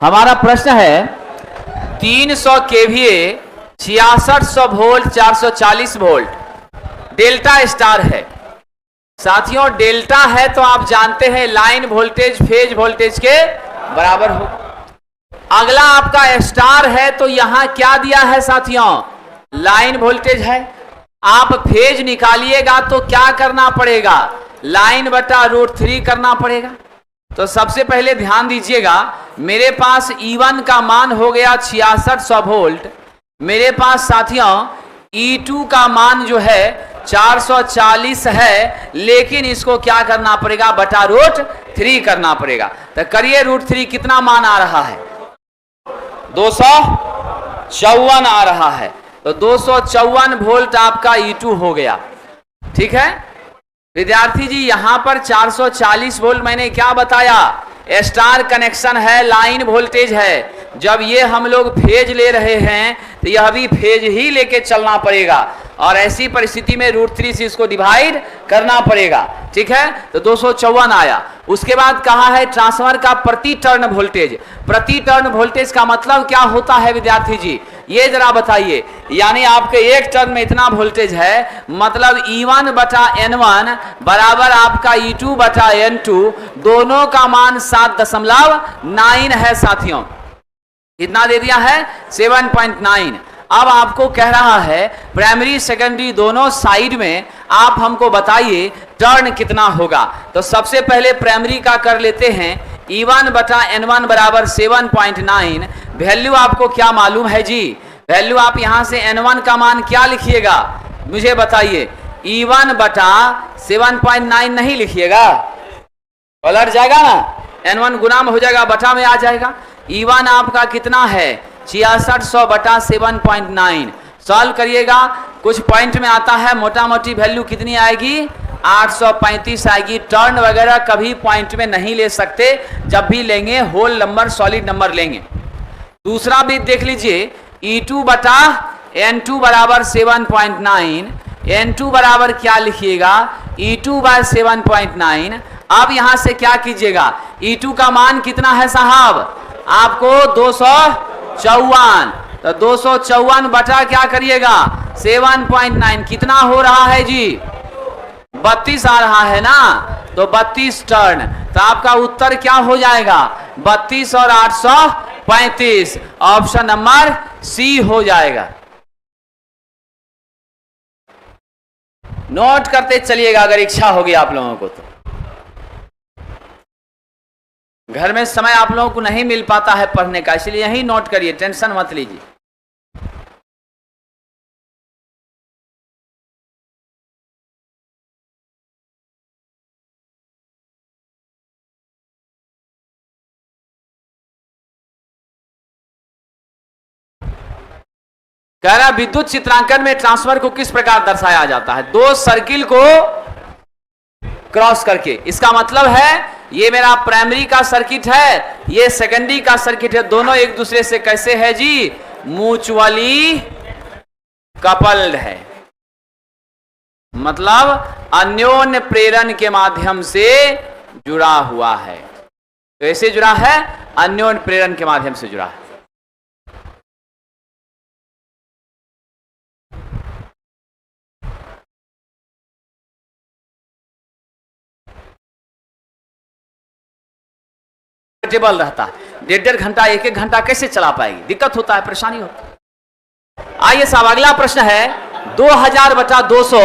हमारा प्रश्न है 300 KVA 6600 volt 440 volt delta star है। साथियों डेल्टा है तो आप जानते हैं लाइन वोल्टेज फेज वोल्टेज के बराबर हो। अगला आपका स्टार है तो यहां क्या दिया है साथियों, लाइन वोल्टेज है। आप फेज निकालिएगा तो क्या करना पड़ेगा, लाइन बटा √3 करना पड़ेगा। तो सबसे पहले ध्यान दीजिएगा, मेरे पास E1 का मान हो गया 6600 वोल्ट, मेरे पास साथियों E2 का मान जो है 440 है, लेकिन इसको क्या करना पड़ेगा, बटा √3 करना पड़ेगा। तो करिए √3 कितना मान आ रहा है, 254 आ रहा है। तो 254 वोल्ट आपका E2 हो गया। ठीक है विद्यार्थी जी, यहां पर 440 वोल्ट मैंने क्या बताया, स्टार कनेक्शन है, लाइन वोल्टेज है। जब ये हम लोग फेज ले रहे हैं तो यह भी फेज ही लेके चलना पड़ेगा, और ऐसी परिस्थिति में √3 से इसको डिवाइड करना पड़ेगा। ठीक है, तो 254 आया। उसके बाद कहा है ट्रांसफार्मर का प्रति टर्न वोल्टेज। प्रति टर्न वोल्टेज का मतलब क्या होता है विद्यार्थी जी, ये जरा बताइए। यानी आपके एक टर्न में इतना वोल्टेज है, मतलब E1 बटा N1 बराबर आपका E2 बटा N2, दोनों का मान 7.9 है साथियों। कितना दे दिया है, 7.9। अब आपको कह रहा है प्राइमरी सेकेंडरी दोनों साइड में आप हमको बताइए टर्न कितना होगा। तो सबसे पहले प्राइमरी का कर लेते हैं, E1 बटा N1 बराबर 7.9। वैल्यू आपको क्या मालूम है जी, वैल्यू आप यहां से N1 का मान क्या लिखिएगा मुझे बताइए, E1 बटा 7.9 नहीं लिखिएगा, पलट जाएगा ना, N1 गुना में हो जाएगा, बटा में आ जाएगा। E1 आपका कितना है 6600 बटा 7.9। सॉल्व करिएगा, कुछ पॉइंट में आता है, मोटा मोटी वैल्यू कितनी आएगी, 835 आएगी। टर्न वगैरह कभी पॉइंट में नहीं ले सकते, जब भी लेंगे होल नंबर सॉलिड नंबर लेंगे। दूसरा भी देख लीजिए, E2 बटा N2 बराबर 7.9। N2 बराबर क्या लिखिएगा, E2 बाय 7.9। अब यहां से क्या कीजिएगा, E2 का मान कितना है साहब, आपको 254। तो 254 बटा क्या करिएगा 7.9, कितना हो रहा है जी, 32 आ रहा है ना, तो 32 टर्न। तो आपका उत्तर क्या हो जाएगा, 32 और 835, ऑप्शन नंबर सी हो जाएगा। नोट करते चलिएगा अगर इच्छा होगी आप लोगों को तो। घर में समय आप लोगों को नहीं मिल पाता है पढ़ने का, इसलिए यही नोट करिए, टेंशन मत लीजिए। कह रहा विद्युत चित्रांकन में ट्रांसफार्मर को किस प्रकार दर्शाया जाता है, दो सर्किल को क्रॉस करके। इसका मतलब है ये मेरा प्राइमरी का सर्किट है, ये सेकेंडरी का सर्किट है, दोनों एक दूसरे से कैसे है जी, म्यूचुअली कपल्ड है, मतलब अन्योन्य प्रेरण के माध्यम से जुड़ा हुआ है। कैसे जुड़ा है, अन्योन्य प्रेरण के माध्यम से जुड़ा है। टेबल रहता है, 1.5 घंटा 1-1 घंटा कैसे चला पाएगी, दिक्कत होता है, परेशानी होता है। आइए साहब अगला प्रश्न है, 2000 बटा 200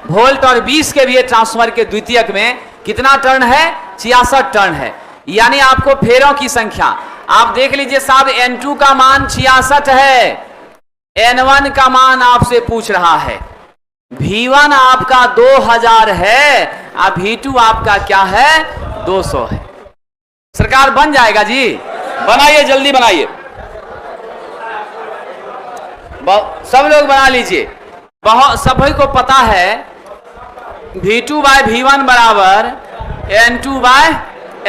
वोल्ट और 20 के लिए ट्रांसफार्मर के द्वितीयक में कितना टर्न है, 66 टर्न है। यानी आपको फेरों की संख्या आप देख लीजिए साहब, N2 का मान 66 है, N1 का मान आपसे पूछ रहा है, V1 आपका 2000 है, अब V2 आपका क्या है 200 है। सरकार बन जाएगा जी, बनाइए जल्दी बनाइए, सब लोग बना लीजिए। बहुत सभी को पता है V2 बाय V1 बराबर N2 बाय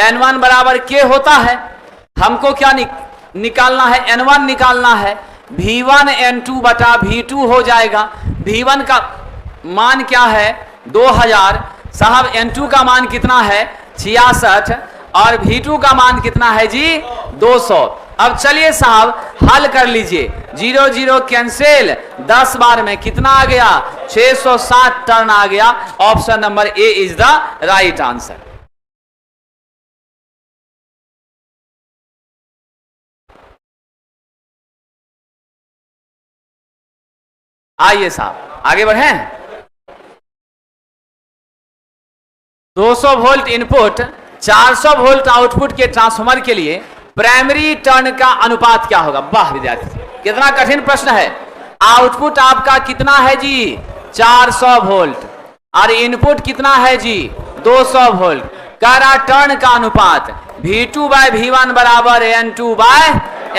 N1 बराबर के होता है। हमको क्या निकालना है, N1 निकालना है, V1 N2 बटा V2 हो जाएगा। V1 का मान क्या है 2000, साहब N2 का मान कितना है 66, और V2 का मान कितना है जी 200। अब चलिए साहब हल कर लीजिए, 0 0 कैंसिल, 10 बार में कितना आ गया, 660 टर्न आ गया। Option number A is the right answer. आइए साहब आगे बढ़ें। 200 वोल्ट इनपुट 400 वोल्ट आउटपुट के ट्रांसफार्मर के लिए प्राइमरी टर्न का अनुपात क्या होगा। वाह विद्यार्थी, कितना कठिन प्रश्न है। आउटपुट आपका कितना है जी, 400 वोल्ट, और इनपुट कितना है जी, 200 वोल्ट। कह रहा टर्न का अनुपात V2 बाय V1 बराबर N2 बाय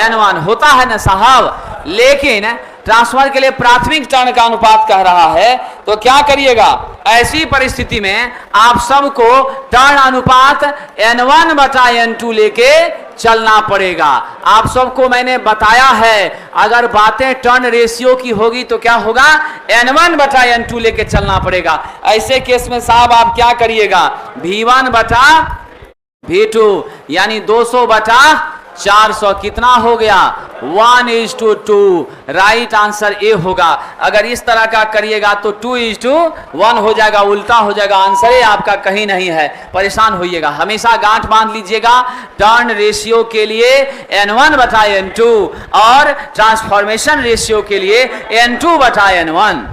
N1 होता है ना साहब। लेकिन ट्रांसफार्मर के लिए प्राथमिक टर्न का अनुपात कह रहा है, तो क्या करिएगा, ऐसी परिस्थिति में आप सबको टर्न अनुपात N1 बटा N2 लेके चलना पड़ेगा। आप सबको मैंने बताया है, अगर बातें टर्न रेशियो की होगी तो क्या होगा, N1 बटा N2 लेके चलना पड़ेगा। ऐसे केस में साहब आप क्या करिएगा, V1 बटा V2 यानी 200 बटा 400 कितना हो गया, 1:2। राइट आंसर ए होगा। अगर इस तरह का करिएगा तो 2:1 हो जाएगा, उल्टा हो जाएगा। आंसर ए आपका कहीं नहीं है, परेशान होइएगा। हमेशा गांठ बांध लीजिएगा, टर्न रेशियो के लिए N1 बटा N2 और ट्रांसफॉर्मेशन रेशियो के लिए N2 बटा N1।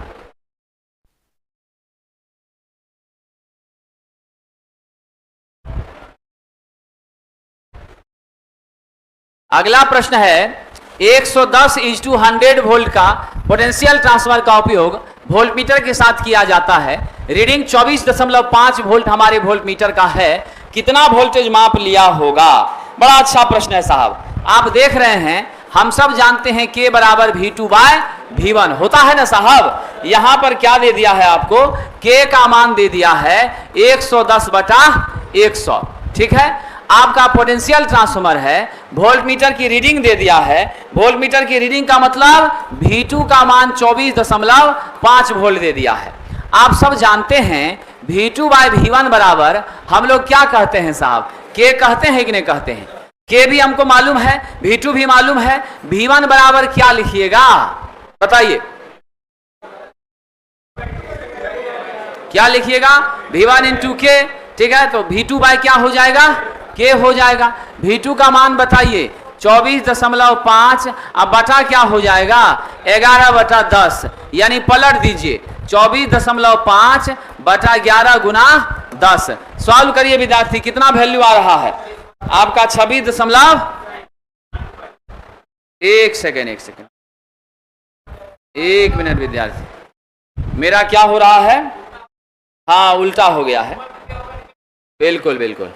अगला प्रश्न है, 110:100 वोल्ट का पोटेंशियल ट्रांसफार्मर का उपयोग वोल्टमीटर के साथ किया जाता है। रीडिंग 24.5 वोल्ट हमारे वोल्टमीटर का है, कितना वोल्टेज माप लिया होगा। बड़ा अच्छा प्रश्न है साहब। आप देख रहे हैं, हम सब जानते हैं K बराबर V2 बाय V1 होता है ना साहब। यहां पर क्या दे दिया है आपको, K का मान दे दिया है 110 बटा 100, ठीक है। आपका पोटेंशियल ट्रांसफार्मर है, वोल्टमीटर की रीडिंग दे दिया है। वोल्टमीटर की रीडिंग का मतलब V2 का मान 24.5 वोल्ट दे दिया है। आप सब जानते हैं V2 बाय V1 बराबर हम लोग क्या कहते हैं साहब, K कहते हैं कि नहीं कहते हैं। K भी हमको मालूम है, V2 भी मालूम है। V1 बराबर क्या लिखिएगा बताइए, क्या लिखिएगा, V1 इंटू K, ठीक है। तो V2 बाय क्या हो जाएगा, K हो जाएगा। V2 का मान बताइए 24.5, अब बटा क्या हो जाएगा 11 बटा 10, यानी पलट दीजिए 24.5 बटा 11 गुना 10। सॉल्व करिए विद्यार्थी, कितना वैल्यू आ रहा है आपका 26 एक सेकेंड, एक मिनट विद्यार्थी, मेरा क्या हो रहा है, हाँ उल्टा हो गया है, बिल्कुल बिल्कुल।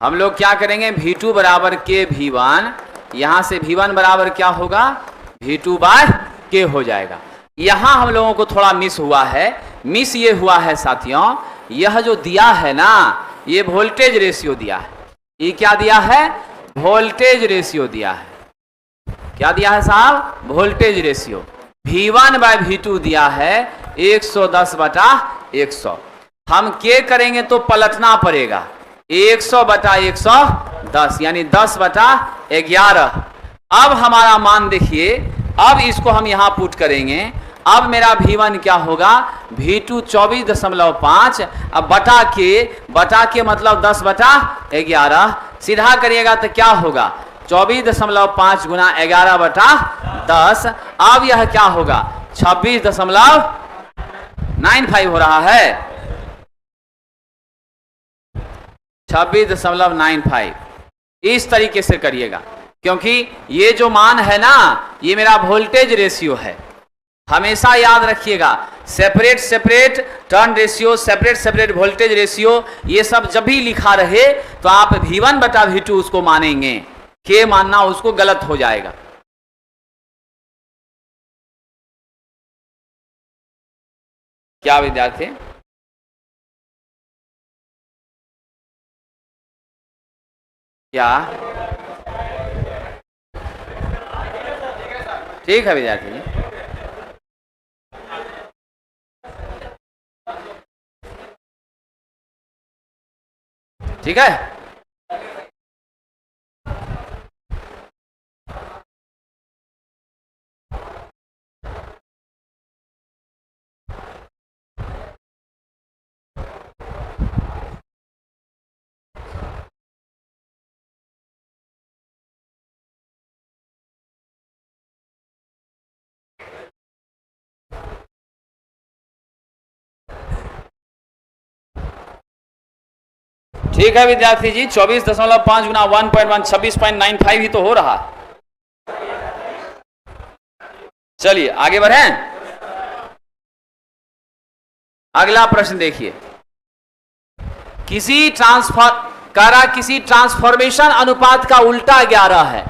हम लोग क्या करेंगे, V2 बराबर K V1, यहां से V1 बराबर क्या होगा, V2 बाय K हो जाएगा। यहां हम लोगों को थोड़ा मिस हुआ है। मिस ये हुआ है साथियों, यह जो दिया है ना, ये वोल्टेज रेशियो दिया है। ये क्या दिया है, वोल्टेज रेशियो दिया है। क्या दिया है साहब, voltage ratio. V1 bye V2 दिया है 110 बटा 100। हम K करेंगे तो पलटना पड़ेगा, 100 बटा 110 यानी 10 बटा 11। अब हमारा मान देखिए, अब इसको हम यहां पुट करेंगे। अब मेरा V1 क्या होगा, V2 24.5, अब बटा के मतलब 10 बटा 11। सीधा करिएगा तो क्या होगा, 24.5 गुना 11 बटा 10। अब यह क्या होगा, 26.95 हो रहा है, 26.95। इस तरीके से करिएगा, क्योंकि ये जो मान है ना, ये मेरा वोल्टेज रेशियो है। हमेशा याद रखिएगा, separate separate turn ratio, separate separate voltage ratio, ये सब जब भी लिखा रहे तो आप V1 बटा V2 उसको मानेंगे, K मानना उसको गलत हो जाएगा। क्या विद्यार्थी, क्या ठीक है विद्यार्थी। ठीक है। ठीक है विद्यार्थी जी, 24.5 गुना 1.1 26.95 ही तो हो रहा। चलिए आगे बढ़ें। अगला प्रश्न देखिए, किसी ट्रांसफॉर्मेशन अनुपात का उल्टा 11 है,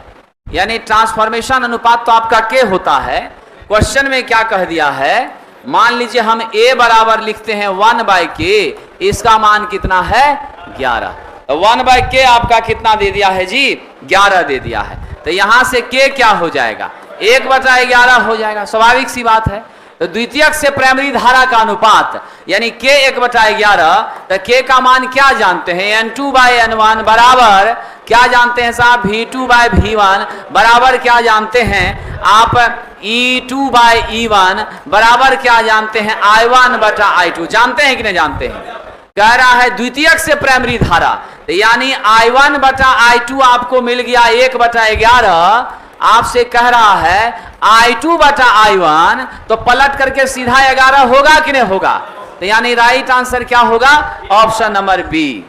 यानी ट्रांसफॉर्मेशन अनुपात तो आपका के होता है। क्वेश्चन में क्या कह दिया है, मान लीजिए हम a बराबर लिखते हैं 1/k, इसका मान कितना है 11। तो 1/k आपका कितना दे दिया है जी 11 दे दिया है। तो यहां से k क्या हो जाएगा 1/11 हो जाएगा, स्वाभाविक सी बात है। तो द्वितीयक से प्राइमरी धारा का अनुपात यानी k 1/11, तो k का मान क्या जानते हैं n2/n1 बराबर क्या जानते हैं साहब v2/v1 बराबर क्या जानते हैं आप e2/e1 बराबर क्या जानते हैं i1/i2, जानते हैं कि नहीं जानते हैं। कह रहा है द्वितीयक से प्राइमरी धारा, तो यानी i1/i2 आपको मिल गया 1/11। आपसे कह रहा है i2/i1, तो पलट करके सीधा 11 होगा कि नहीं होगा। तो यानी राइट आंसर क्या होगा ऑप्शन नंबर बी।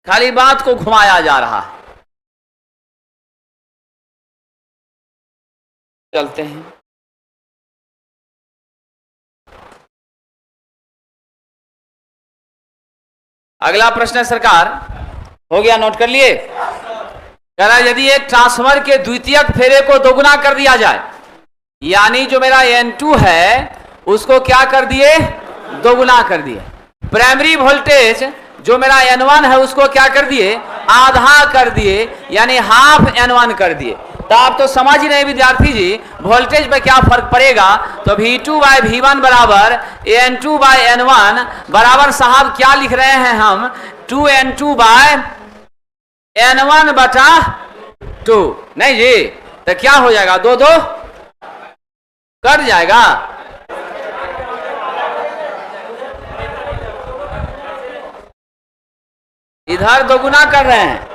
खाली बात को घुमाया जा रहा है। चलते हैं अगला प्रश्न है सरकार, हो गया, नोट कर लिए। कह रहा है यदि एक ट्रांसफार्मर के द्वितीयक फेरे को दोगुना कर दिया जाए, यानी जो मेरा N2 है उसको क्या कर दिए दोगुना कर दिए, प्राइमरी वोल्टेज जो मेरा N1 है उसको क्या कर दिए आधा कर दिए, यानी हाफ N1 कर दिए। तो आप तो समझ ही नहीं विद्यार्थी जी वोल्टेज पे क्या फर्क पड़ेगा। तो V2/V1 बराबर N2/N1 बराबर साहब क्या लिख रहे हैं हम 2N2/N1/2, नहीं जी, तो क्या हो जाएगा 2-2 कट जाएगा। इधर दोगुना कर रहे हैं,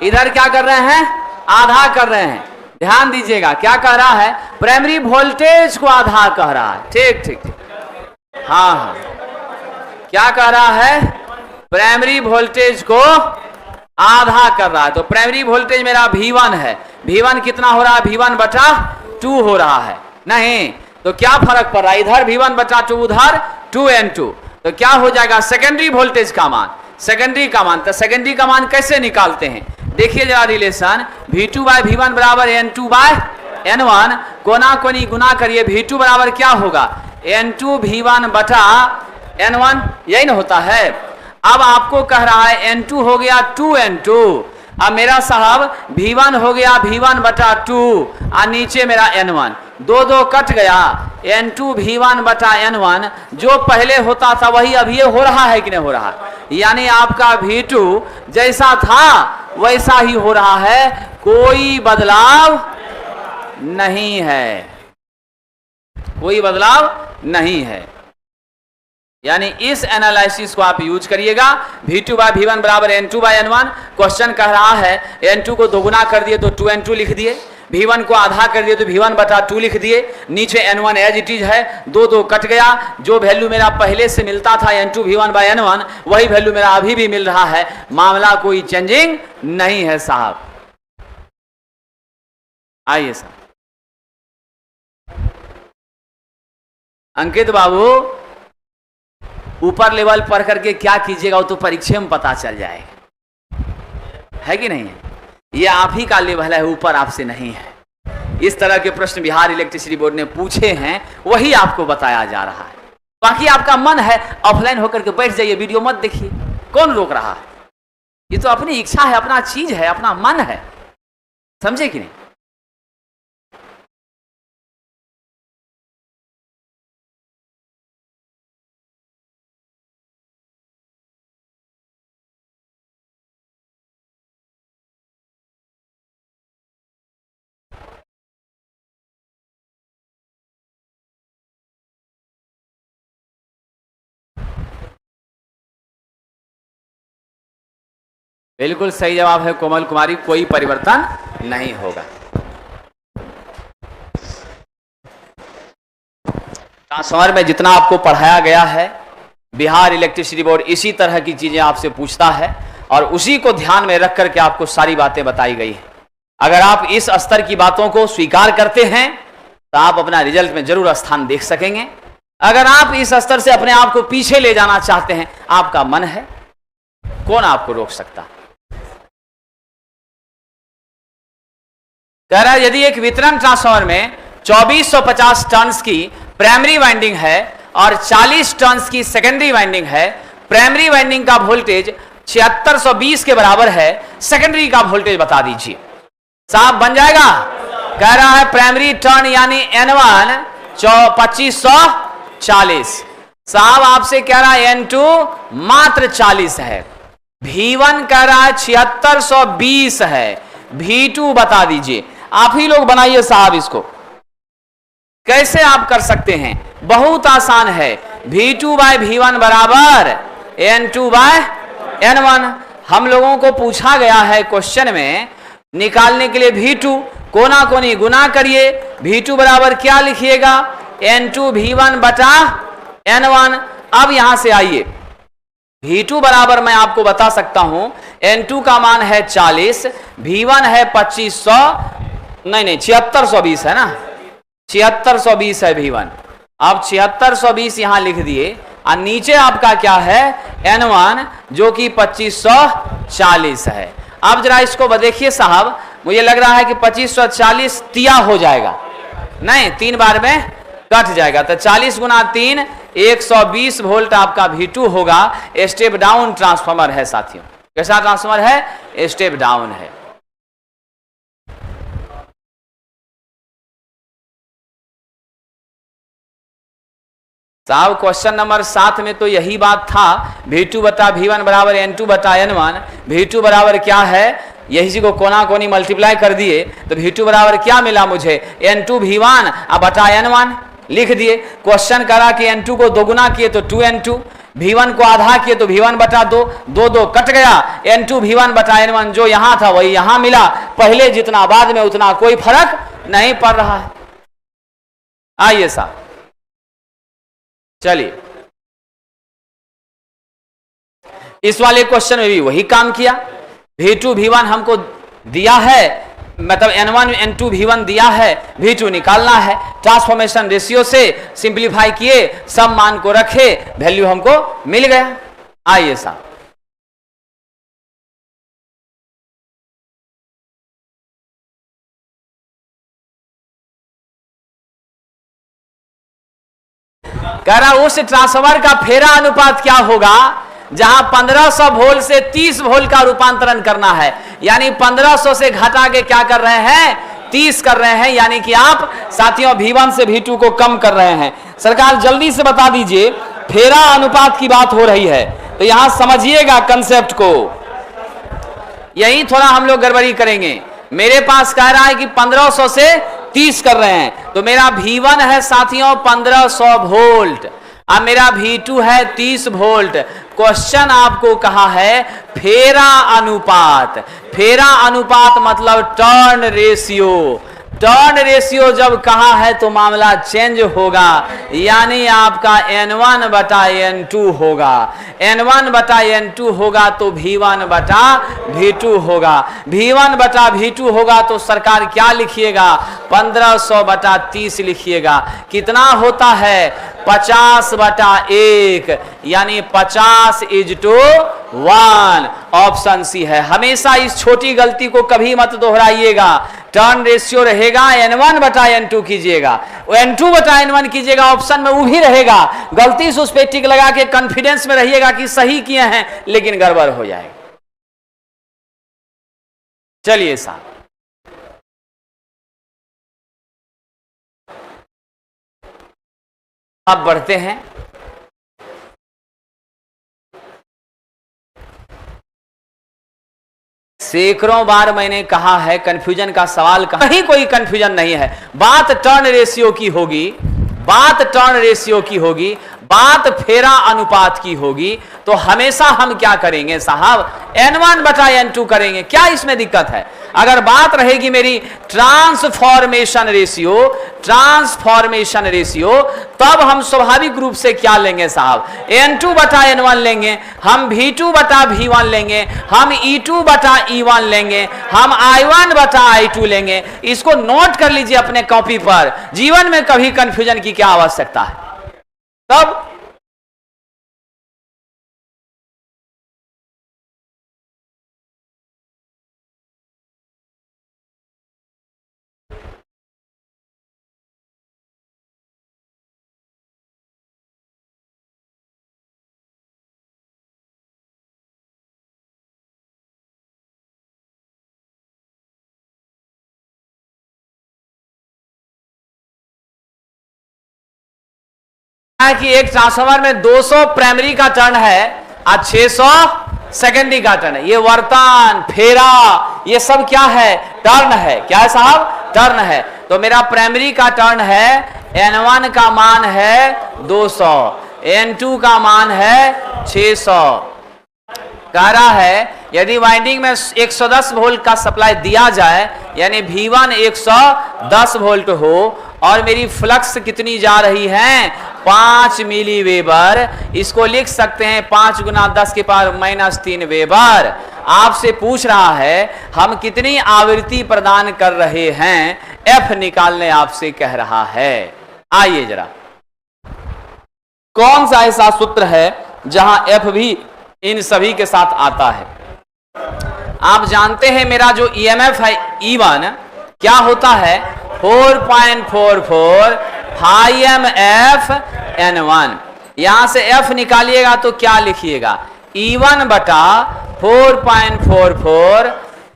इधर क्या कर रहे हैं आधा कर रहे हैं। ध्यान दीजिएगा क्या कह रहा है प्राइमरी वोल्टेज को आधा कह रहा है। ठीक ठीक ठीक, हाँ हाँ, क्या कह रहा है प्राइमरी वोल्टेज को आधा कर रहा है। तो प्राइमरी वोल्टेज मेरा V1 है, V1 कितना हो रहा है V1/2 हो रहा है, नहीं तो क्या फर्क पड़ रहा है इधर V1/2 उधर 2N2, तो क्या हो जाएगा सेकेंडरी वोल्टेज का मान, सेकेंडरी का मान। तो सेकेंडरी का मान कैसे निकालते हैं देखिए जरा रिलेशन, V2/V1 बराबर N2/N1 कोना कोनी गुना करिए, V2 बराबर क्या होगा N2V1/N1, यही ना होता है। अब आपको कह रहा है N2 हो गया 2N2, अब मेरा साहब V1 हो गया V1/2 और नीचे मेरा N1, 2-2 कट गया। N2V1/N1 जो पहले होता था वही अभी हो रहा है कि नहीं हो रहा, यानी आपका V2 जैसा था वैसा ही हो रहा है, कोई बदलाव नहीं है, कोई बदलाव नहीं है। यानी इस एनालिसिस को आप यूज करिएगा। V2/V1 बराबर N2/N1, क्वेश्चन कह रहा है N2 को दोगुना कर दिए तो 2N2 लिख दिए, V1 को आधा कर दिए तो V1/2 लिख दिए, नीचे N1 एज इट इज है, 2-2 कट गया। जो वैल्यू मेरा पहले से मिलता था N2V1/N1 वही वैल्यू मेरा अभी भी मिल रहा है, मामला कोई चेंजिंग नहीं है साहब। आइए साहब अंकित बाबू, ऊपर लेवल पढ़ करके क्या कीजिएगा वो तो परीक्षा में पता चल जाएगा, है कि नहीं है। ये आप ही का लेवल है, ऊपर आपसे नहीं है। इस तरह के प्रश्न बिहार इलेक्ट्रिसिटी बोर्ड ने पूछे हैं वही आपको बताया जा रहा है। बाकी आपका मन है ऑफलाइन होकर के बैठ जाइए, वीडियो मत देखिए, कौन रोक रहा है। ये तो अपनी इच्छा है, अपना चीज है, अपना मन है, समझे कि नहीं। बिल्कुल सही जवाब है कोमल कुमारी, कोई परिवर्तन नहीं होगा। ट्रांसफार्मर में जितना आपको पढ़ाया गया है, बिहार इलेक्ट्रिसिटी बोर्ड इसी तरह की चीजें आपसे पूछता है और उसी को ध्यान में रख करके आपको सारी बातें बताई गई है। अगर आप इस स्तर की बातों को स्वीकार करते हैं तो आप अपना रिजल्ट में जरूर स्थान देख सकेंगे। अगर आप इस स्तर से अपने आप को पीछे ले जाना चाहते हैं, आपका मन है, कौन आपको रोक सकता। कह रहा है यदि एक वितरण ट्रांसफार्मर में 2450 टर्न्स की प्राइमरी वाइंडिंग है और 40 टर्न्स की सेकेंडरी वाइंडिंग है, प्राइमरी वाइंडिंग का वोल्टेज 7620 के बराबर है, सेकेंडरी का वोल्टेज बता दीजिए। साहब बन जाएगा। कह रहा है प्राइमरी टर्न यानी N1 2540। साहब आपसे कह रहा है N2 मात्र 40 है, V1 कह रहा है 7620 है, V2 बता दीजिए। आप ही लोग बनाइए साहब इसको। कैसे आप कर सकते हैं? बहुत आसान है। V2 बाय V1 बराबर N2 बाय N1। हम लोगों को पूछा गया है क्वेश्चन में निकालने के लिए V2, कोना कोनी गुना करिए। V2 बराबर क्या लिखिएगा? N2 V1 बटा N1। अब यहां से आइए, V2 बराबर मैं आपको बता सकता हूं, N2 का मान है 40, V1 है 7620 है ना, 7620 है V1। अब 7620 यहां लिख दिए और नीचे आपका क्या है? N1 जो कि 2540 है। अब जरा इसको देखिए साहब, मुझे लग रहा है कि 2540 तिया हो जाएगा, नहीं 3 बार में कट जाएगा, तो 40 गुना 3 120 वोल्ट आपका V2 होगा। स्टेप डाउन ट्रांसफार्मर है साथियों। कैसा ट्रांसफार्मर है? स्टेप डाउन है। साहब क्वेश्चन नंबर 7 में तो यही बात था, V2 बटा V1 बराबर N2 बटा N1। V2 बराबर क्या है? यही को कोना कोनी मल्टीप्लाई कर दिए तो V2 बराबर क्या मिला मुझे? N2 V1 बटा N1 लिख दिए। क्वेश्चन करा कि N2 को 2 गुना किए तो 2N2, V1 को आधा किए तो V1 बटा 2, 2 कट गया। N2 V1 बटा N1 जो यहां था वही यहां मिला, पहले जितना बाद में उतना कोई फर्क नहीं पड़ रहा है। आइए साहब चलिए, इस वाले क्वेश्चन में भी वही काम किया। V2 V1 हमको दिया है, मतलब N1 N2 V1 दिया है, V2 निकालना है। ट्रांसफॉर्मेशन रेशियो से सिंप्लीफाई किए, सब मान को रखे, वैल्यू हमको मिल गया। आइए साहब कह रहा उस ट्रांसफार्मर का फेरा अनुपात क्या होगा जहां 1500 वोल्ट से 30 वोल्ट का रूपांतरण करना है, यानी 1500 से घटा के क्या कर रहे हैं? 30 कर रहे हैं, यानी कि आप साथियों V1 से V2 को कम कर रहे हैं। सरकार जल्दी से बता दीजिए, फेरा अनुपात की बात हो रही है तो यहां समझिएगा कंसेप्ट को, यही थोड़ा हम लोग गड़बड़ी करेंगे। मेरे पास कह रहा है कि 1500 से 30 कर रहे हैं, तो मेरा V1 है साथियों 1500 वोल्ट और मेरा V2 है 30 वोल्ट। क्वेश्चन आपको कहा है फेरा अनुपात। फेरा अनुपात मतलब टर्न रेशियो। टर्न रेशियो जब कहा है तो मामला चेंज होगा, यानी आपका N1 बटा N2 होगा। N1 बटा N2 होगा तो V1 बटा V2 होगा। V1 बटा V2 होगा तो सरकार क्या लिखिएगा? 1500 बटा 30 लिखिएगा। कितना होता है? 50 बटा 1, यानी 50:1। ऑप्शन सी है। हमेशा इस छोटी गलती को कभी मत दोहराइएगा। टर्न रेशियो रहेगा N1 बटा N2 कीजिएगा, N2 बटा N1 कीजिएगा, ऑप्शन में वो भी रहेगा। गलती से उस पे टिक लगा के कॉन्फिडेंस में रहिएगा कि सही किए हैं, लेकिन गड़बड़ हो जाएगा। चलिए साहब अब बढ़ते हैं। सैकड़ों बार मैंने कहा है कंफ्यूजन का सवाल कहीं कोई कंफ्यूजन नहीं है। बात टर्न रेशियो की होगी, बात टर्न रेशियो की होगी, बात फेरा अनुपात की होगी तो हमेशा हम क्या करेंगे साहब, n1 बटा n2 करेंगे। क्या इसमें दिक्कत है? अगर बात रहेगी मेरी ट्रांसफॉर्मेशन रेशियो, तब हम स्वाभाविक रूप से क्या लेंगे साहब, n2 बटा n1 लेंगे, हम v2 बटा v1 लेंगे, हम e2 बटा e1 लेंगे, हम i1 बटा i2 लेंगे। इसको नोट कर लीजिए अपने कॉपी पर, जीवन में कभी कंफ्यूजन की क्या आवश्यकता है। तब कि एक ट्रांसफार्मर में 200 प्राइमरी का टर्न है और 600 सेकेंडरी का टर्न है। ये वर्तन, फेरा, ये सब क्या है, टर्न है। क्या है साहब, टर्न है। तो मेरा प्राइमरी का टर्न है, n1 का मान है 200, n2 का मान है 600। कह रहा है यदि वाइंडिंग में 110 वोल्ट का सप्लाई दिया जाए, यानी V1 110 वोल्ट हो और मेरी फ्लक्स कितनी जा रही है, 5 मिली वेबर, इसको लिख सकते हैं 5 गुना 10 के पावर -3 वेबर। आपसे पूछ रहा है हम कितनी आवृत्ति प्रदान कर रहे हैं, F निकालने आपसे कह रहा है। आइए जरा, कौन सा ऐसा सूत्र है जहां F भी इन सभी के साथ आता है। आप जानते हैं मेरा जो EMF है E1 क्या होता है, 4.44 phi mF N1। यहां से F निकालिएगा तो क्या लिखिएगा, E1 बटा 4.44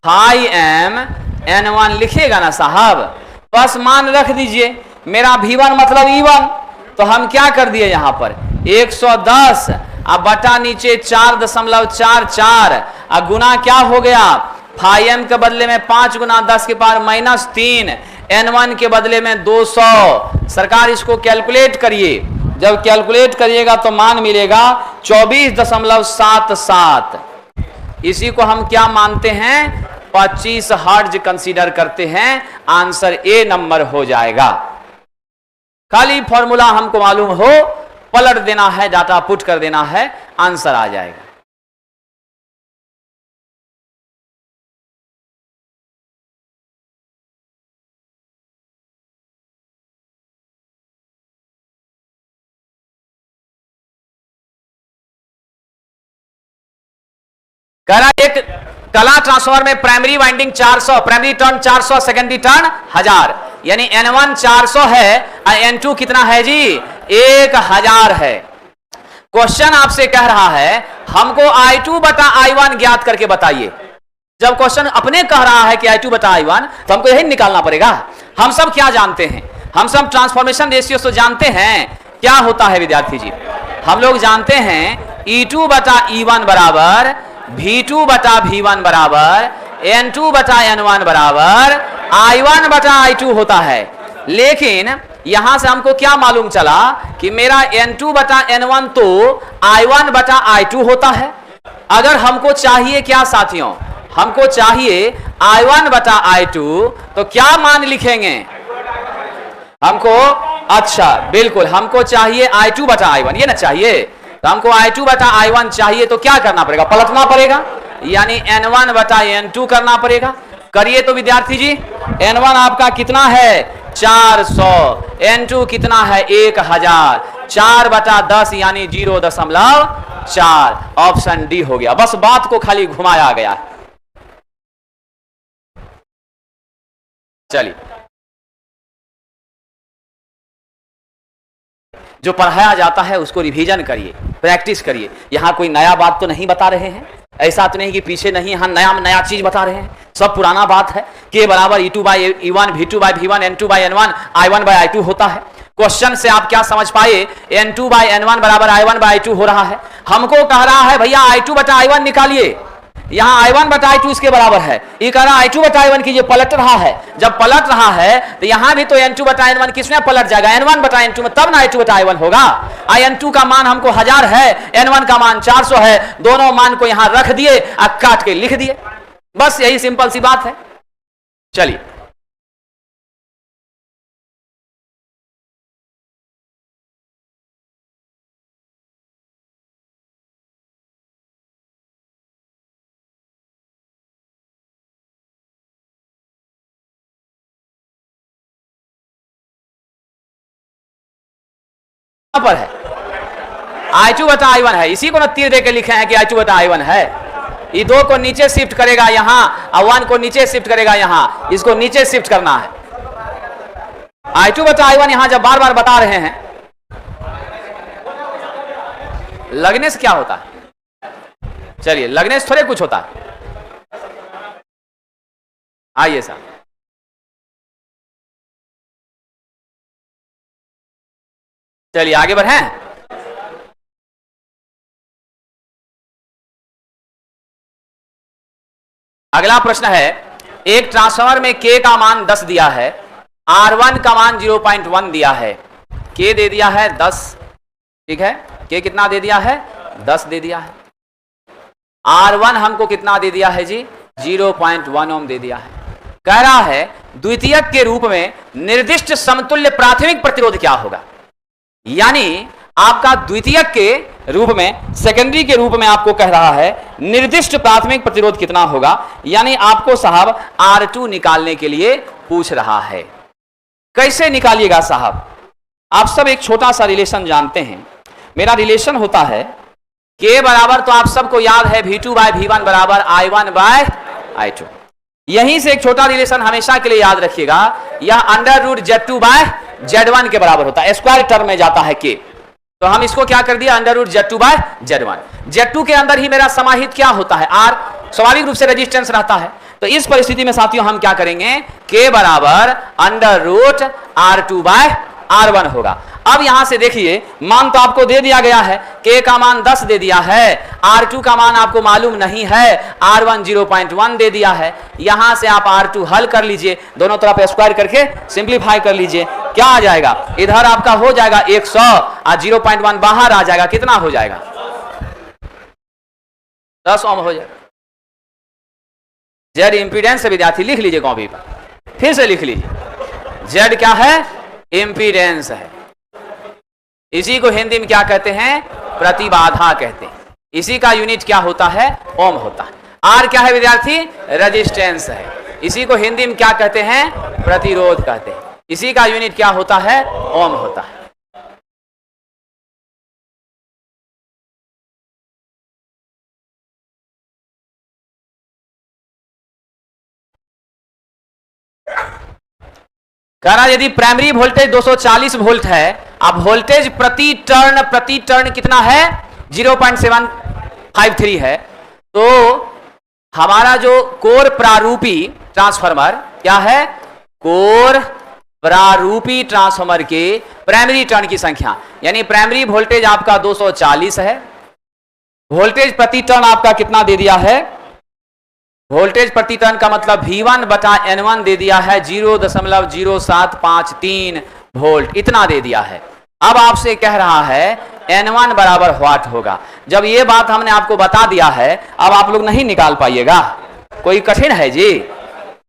phi m N1 लिखिएगा ना साहब। बस मान रख दीजिए, मेरा V1 मतलब E1, तो हम क्या कर दिए यहां पर 110 अब बटा नीचे 4.44 अब गुना क्या हो गया, phi m के बदले में 5 गुना 10 के पावर -3, N1 के बदले में 200। सरकार इसको कैलकुलेट करिए, जब कैलकुलेट करिएगा तो मान मिलेगा 24.77। इसी को हम क्या मानते हैं, 25 हर्ट्ज कंसीडर करते हैं। आंसर ए नंबर हो जाएगा। खाली फॉर्मूला हमको मालूम हो, पलट देना है, डाटा पुट कर देना है, आंसर आ जाएगा। एक कला ट्रांसफार्मर में primary winding 400, primary turn 400, secondary turn 1000, यानी N1 400 है और N2 कितना है जी, 1000 है। क्वेश्चन आपसे कह रहा है हमको I2 बटा I1 ज्ञात करके बताइए। जब क्वेश्चन अपने कह रहा है कि I2 बटा I1, तो हमको यही निकालना पड़ेगा। हम सब क्या जानते हैं, हम सब ट्रांसफॉर्मेशन रेशियो तो जानते हैं। क्या होता है विद्यार्थी जी, हम लोग जानते हैं E2 बटा E1 बराबर V2 बटा V1 बराबर N2 बटा N1 बराबर I1 बटा I2 होता है। लेकिन यहां से हमको क्या मालूम चला कि मेरा N2 बटा N1 तो I1 बटा I2 होता है। अगर हमको चाहिए क्या साथियों, हमको चाहिए I1 बटा I2, तो क्या मान लिखेंगे हमको, अच्छा बिल्कुल हमको चाहिए I2 बटा I1, ये ना चाहिए, तो हमको I2 बटा I1 चाहिए, तो क्या करना पड़ेगा, पलटना पड़ेगा, यानी N1 बटा N2 करना पड़ेगा। करिए तो विद्यार्थी जी, N1 आपका कितना है 400, N2 कितना है 1000, 4 बटा 10 यानी 0.4, ऑप्शन डी हो गया। बस बात को खाली घुमाया गया। चलिए, जो पढ़ाया जाता है उसको रिवीजन करिए, प्रैक्टिस करिए। यहां कोई नया बात तो नहीं बता रहे हैं, ऐसा तो नहीं कि पीछे नहीं, यहां नया चीज बता रहे हैं, सब पुराना बात है। K बराबर E2 by E1, V2 by V1, N2 by N1, I1 by I2 होता है। क्वेश्चन से आप क्या समझ पाए, N2 बाई N1 बराबर I1 बाई I2 हो रहा है। हमको कह रहा है भैया I2 बटा I1 निकालिए, यहाँ I1 बटा I2 इसके बराबर है। ये कह रहा I2 बटा I1 कीजिए, पलट रहा है। जब पलट रहा है तो यहां भी तो N2 बटा N1 किसमें पलट जाएगा? N1 बटा N2 में, तब ना I2 बटा I1 होगा। N2 का मान हमको 1000 है, N1 का मान 400 है, दोनों मान को यहां रख दिए और काट के लिख दिए, बस यही सिंपल सी बात है। चलिए पर है I2 बटा I1 है, इसी को ना तीर देके लिखे हैं कि I2 बटा I1 है। ये 2 को नीचे शिफ्ट करेगा यहां और 1 को नीचे शिफ्ट करेगा यहां, इसको नीचे शिफ्ट करना है। I2 बटा I1 यहां जब बार बार बता रहे हैं, लगने से क्या होता है? चलिए, लगने से थोड़े कुछ होता है। आइए साहब, चलिए आगे बढ़ें। अगला प्रश्न है, एक ट्रांसफार्मर में K का मान 10 दिया है, R1 का मान 0.1 दिया है। K दे दिया है 10, ठीक है। K कितना दे दिया है? 10 दे दिया है। R1 हमको कितना दे दिया है जी? 0.1 ओम दे दिया है। कह रहा है द्वितीयक के रूप में निर्दिष्ट समतुल्य प्राथमिक प्रतिरोध क्या होगा। यानी आपका द्वितीयक के रूप में, सेकेंडरी के रूप में आपको कह रहा है निर्दिष्ट प्राथमिक प्रतिरोध कितना होगा। यानी आपको साहब R2 निकालने के लिए पूछ रहा है। कैसे निकालिएगा साहब? आप सब एक छोटा सा रिलेशन जानते हैं। मेरा रिलेशन होता है K बराबर, तो आप सबको याद है V2 बाय V1 बराबर I1 बाय I2। यहीं से एक छोटा रिलेशन हमेशा के लिए याद रखिएगा, यह under root Z2 bye Z1 के बराबर होता है। स्क्वायर टर्म में जाता है K, तो हम इसको क्या कर दिया? Under root Z2 bye Z1। Z2 के अंदर ही मेरा समाहित क्या होता है? R, स्वाभाविक रूप से रेजिस्टेंस रहता है। तो इस परिस्थिति में साथियों हम क्या करेंगे? K बराबर under root R2 bye R1 होगा। अब यहां से देखिए, मान तो आपको दे दिया गया है, K का मान 10 दे दिया है, R2 का मान आपको मालूम नहीं है, R1 0.1 दे दिया है। यहां से आप R2 हल कर लीजिए, दोनों तरफ स्क्वायर करके सिंप्लीफाई कर लीजिए। क्या आ जाएगा? इधर आपका हो जाएगा 100 और 0.1 बाहर आ जाएगा। कितना हो जाएगा? 10 ओम हो जाएगा। Z इंपीडेंस विद्यार्थी लिख लीजिए कॉपी पर, फिर से लिख लीजिए। Z क्या है? इंपीडेंस है। इसी को हिंदी में क्या कहते हैं? प्रतिबाधा कहते हैं। इसी का यूनिट क्या होता है? ओम होता है। R क्या है विद्यार्थी? रेजिस्टेंस है। इसी को हिंदी में क्या कहते हैं? प्रतिरोध कहते हैं। इसी का यूनिट क्या होता है? ओम होता है। कह रहा यदि प्राइमरी वोल्टेज 240 वोल्ट है, अब वोल्टेज प्रति टर्न कितना है? 0.753 है। तो हमारा जो कोर प्रारूपी ट्रांसफार्मर क्या है? कोर प्रारूपी ट्रांसफार्मर के प्राइमरी टर्न की संख्या, यानी प्राइमरी वोल्टेज आपका 240 है, वोल्टेज प्रति टर्न आपका कितना दे दिया है? वोल्टेज प्रति टर्न का मतलब V1 बटा N1 दे दिया है 0.0753 वोल्ट, इतना दे दिया है। अब आपसे कह रहा है N1 बराबर व्हाट होगा। जब ये बात हमने आपको बता दिया है, अब आप लोग नहीं निकाल पाइएगा। कोई कठिन है जी?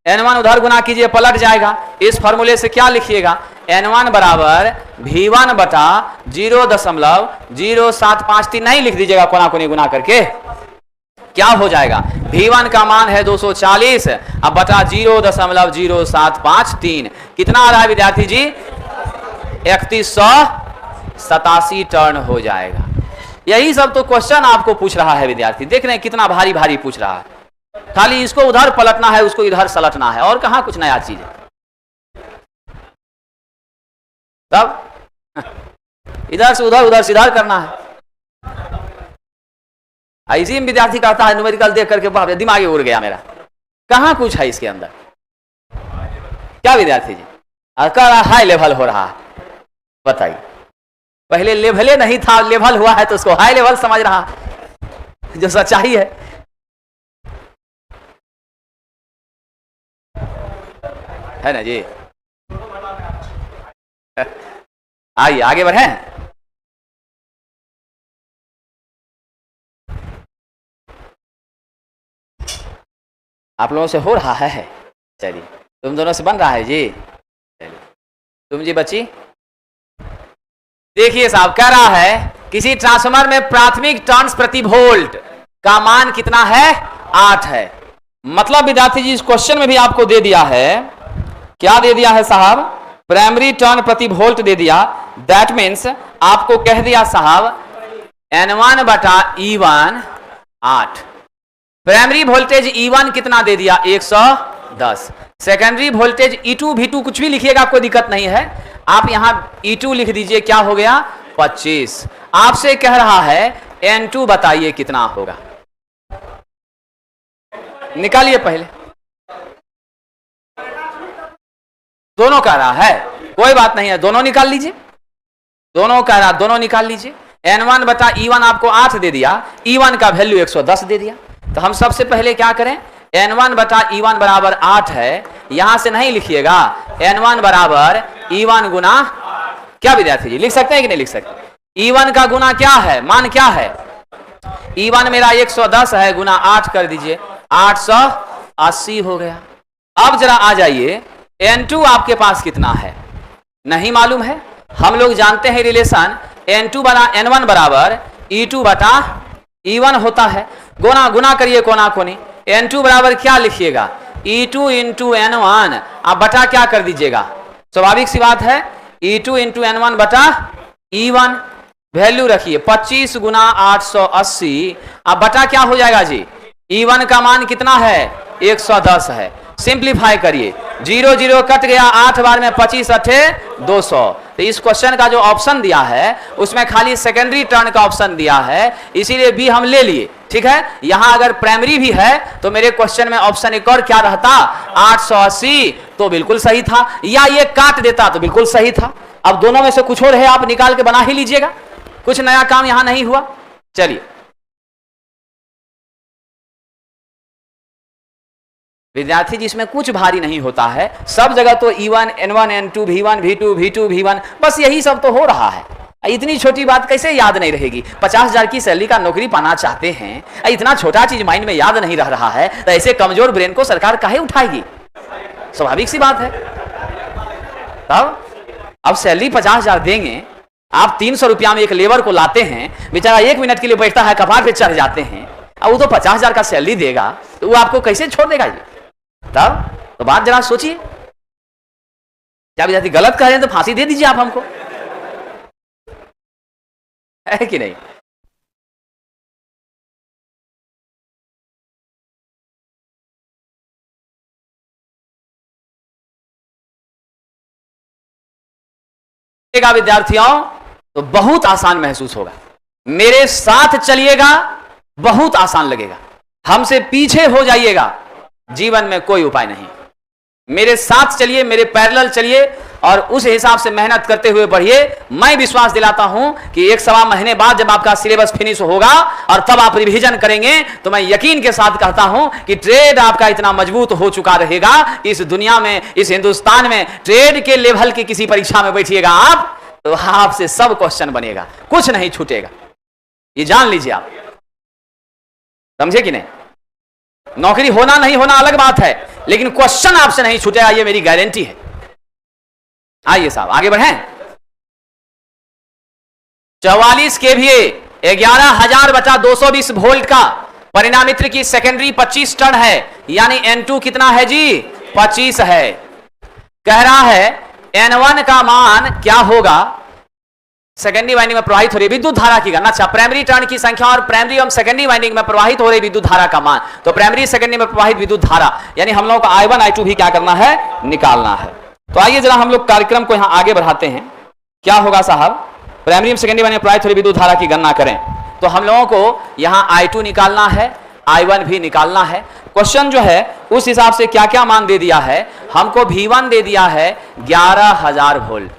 N1 उधर गुना कीजिए, पलट जाएगा। इस फॉर्मूले से क्या लिखिएगा? N1 बराबर V1 बटा 0.0753 नहीं लिख दीजिएगा कोना कोनी गुना करके। क्या हो जाएगा? V1 का मान है 240, अब बटा 0.0753 कितना आ रहा है विद्यार्थी जी? 3187 टर्न हो जाएगा। यही सब तो क्वेश्चन आपको पूछ रहा है विद्यार्थी। देख रहे हैं कितना भारी भारी पूछ रहा है। खाली इसको उधर पलटना है, उसको इधर सलटना है, और कहां कुछ नया चीज है। तब इधर से उधर, उधर से इधर करना है। इसी में विद्यार्थी कहता है न्यूमेरिकल देख करके बाप रे दिमाग उड़ गया मेरा, कहां कुछ है इसके अंदर। क्या विद्यार्थी जी? कह रहा हाई लेवल हो रहा है। बताइए, पहले लेवले नहीं था, लेवल हुआ है तो उसको हाई लेवल समझ रहा, जो सच्चाई है। है ना जी। आइए आगे बढ़ें। आप लोगों से हो रहा है? चलिए, तुम दोनों से बन रहा है जी। चलिए, तुम जी बच्ची, देखिए साहब कह रहा है किसी ट्रांसफार्मर में प्राथमिक टर्न्स प्रति वोल्ट का मान कितना है? 8 है। मतलब विद्यार्थी जी इस क्वेश्चन में भी आपको दे दिया है, क्या दे दिया है साहब? प्राइमरी टर्न प्रति वोल्ट दे दिया। दैट मीन्स आपको कह दिया साहब N1 बटा E1 8। प्राइमरी वोल्टेज E1 कितना दे दिया? 110। सेकेंडरी वोल्टेज E2 V2 कुछ भी लिखिएगा, कोई दिक्कत नहीं है। आप यहां E2 लिख दीजिए, क्या हो गया? 25। आपसे कह रहा है N2 बताइए कितना होगा। निकालिए पहले। दोनों कह रहा है, कोई बात नहीं है, दोनों निकाल लीजिए। दोनों कह रहा, दोनों निकाल लीजिए। N1 बटा E1 आपको 8 दे दिया, E1 का वैल्यू 110 दे दिया। तो हम सबसे पहले क्या करें? N1 बटा E1 बराबर 8 है, यहां से नहीं लिखिएगा। N1 बराबर E1 गुना, क्या विद्यार्थी जी लिख सकते हैं कि नहीं लिख सकते? E1 का गुना क्या है? मान क्या है? E1 मेरा 110 है, गुना 8 कर दीजिए, 880 हो गया। अब जरा आ जाइए, N2 आपके पास कितना है? नहीं मालूम है। हम लोग जानते हैं रिलेशन N2 बना N1 बराबर E2 बटा E1 होता है। गुना गुना करिए कोना कोनी। N2 बराबर क्या लिखिएगा? E2 इंटू N1, आप बटा क्या कर दीजिएगा? स्वाभाविक सी बात है, E2 इंटू N1 बटा E1। वैल्यू रखिए 25 गुना 880, अब बटा क्या हो जाएगा जी? E1 का मान कितना है? 110 है। सिंप्लीफाई करिए, 0 0 कट गया, 8 बार में 25 अठे 200। तो इस क्वेश्चन का जो ऑप्शन दिया है उसमें खाली सेकेंडरी टर्न का ऑप्शन दिया है, इसीलिए बी हम ले लिए। ठीक है, यहां अगर प्राइमरी भी है तो मेरे क्वेश्चन में ऑप्शन एक और क्या रहता? 880, तो बिल्कुल सही था। या ये काट देता तो बिल्कुल सही था। अब दोनों में से कुछ और है, आप निकाल के बना ही लीजिएगा, कुछ नया काम यहां नहीं हुआ। चलिए विद्यार्थी जी, इसमें कुछ भारी नहीं होता है, सब जगह तो E1 N1 N2 V1 V2 V2 V1 बस यही सब तो हो रहा है। इतनी छोटी बात कैसे याद नहीं रहेगी? 50,000 की सैलरी का नौकरी पाना चाहते हैं, इतना छोटा चीज माइंड में याद नहीं रह रहा है, तो ऐसे कमजोर ब्रेन को सरकार काहे उठाएगी? स्वाभाविक सी बात है। तब अब सैलरी 50,000 देंगे, आप 300 रुपया में एक लेबर को लाते हैं, बेचारा 1 मिनट के लिए बैठता है, कपार पे चढ़ जाते हैं, अब वो तो 50,000 का सैलरी देगा, तो वो आपको कैसे छोड़ देगा ये? तब तो बात जरा सोचिए। क्या विद्यार्थी गलत कह रहे हैं तो फांसी दे दीजिए आप हमको, है कि नहीं? विद्यार्थियों तो बहुत आसान महसूस होगा। मेरे साथ चलिएगा, बहुत आसान लगेगा। हमसे पीछे हो जाइएगा, जीवन में कोई उपाय नहीं। मेरे साथ चलिए, मेरे पैरेलल चलिए और उस हिसाब से मेहनत करते हुए बढ़िए। मैं विश्वास दिलाता हूं कि 1-1.25 महीने बाद जब आपका सिलेबस फिनिश होगा और तब आप रिवीजन करेंगे, तो मैं यकीन के साथ कहता हूं कि ट्रेड आपका इतना मजबूत हो चुका रहेगा कि इस दुनिया में, इस हिंदुस्तान में ट्रेड के लेवल की किसी परीक्षा में बैठिएगा आप, तो आपसे सब क्वेश्चन बनेगा, कुछ नहीं छूटेगा। ये जान लीजिए आप, समझे कि नहीं? नौकरी होना नहीं होना अलग बात है, लेकिन क्वेश्चन आपसे नहीं छूटेगा, ये मेरी गारंटी है। आइए साहब आगे बढ़ें। 44 kVA 11,000 बटा 220 वोल्ट का परिणामित्र की सेकेंडरी 25 टन है, यानी N2 कितना है जी? 25 है। कह रहा है N1 का मान क्या होगा? सेकेंडरी वाइंडिंग में प्रवाहित हो रही विद्युत धारा की गणना। अच्छा, प्राइमरी टर्न की संख्या और प्राइमरी एवं सेकेंडरी वाइंडिंग में प्रवाहित हो रही विद्युत धारा का मान। तो प्राइमरी सेकेंडरी में प्रवाहित विद्युत धारा, यानी हम लोगों को I1 I2 भी क्या करना है? निकालना है। तो आइए जरा हम लोग कार्यक्रम को यहां आगे बढ़ाते हैं। क्या होगा साहब? प्राइमरी एवं सेकेंडरी वाइंडिंग में प्रवाहित हो रही विद्युत धारा की गणना करें, तो हम लोगों को यहां I2 निकालना है, I1 भी निकालना है। क्वेश्चन जो है उस हिसाब से क्या क्या मान दे दिया है हमको? V1 दे दिया है 11,000 वोल्ट,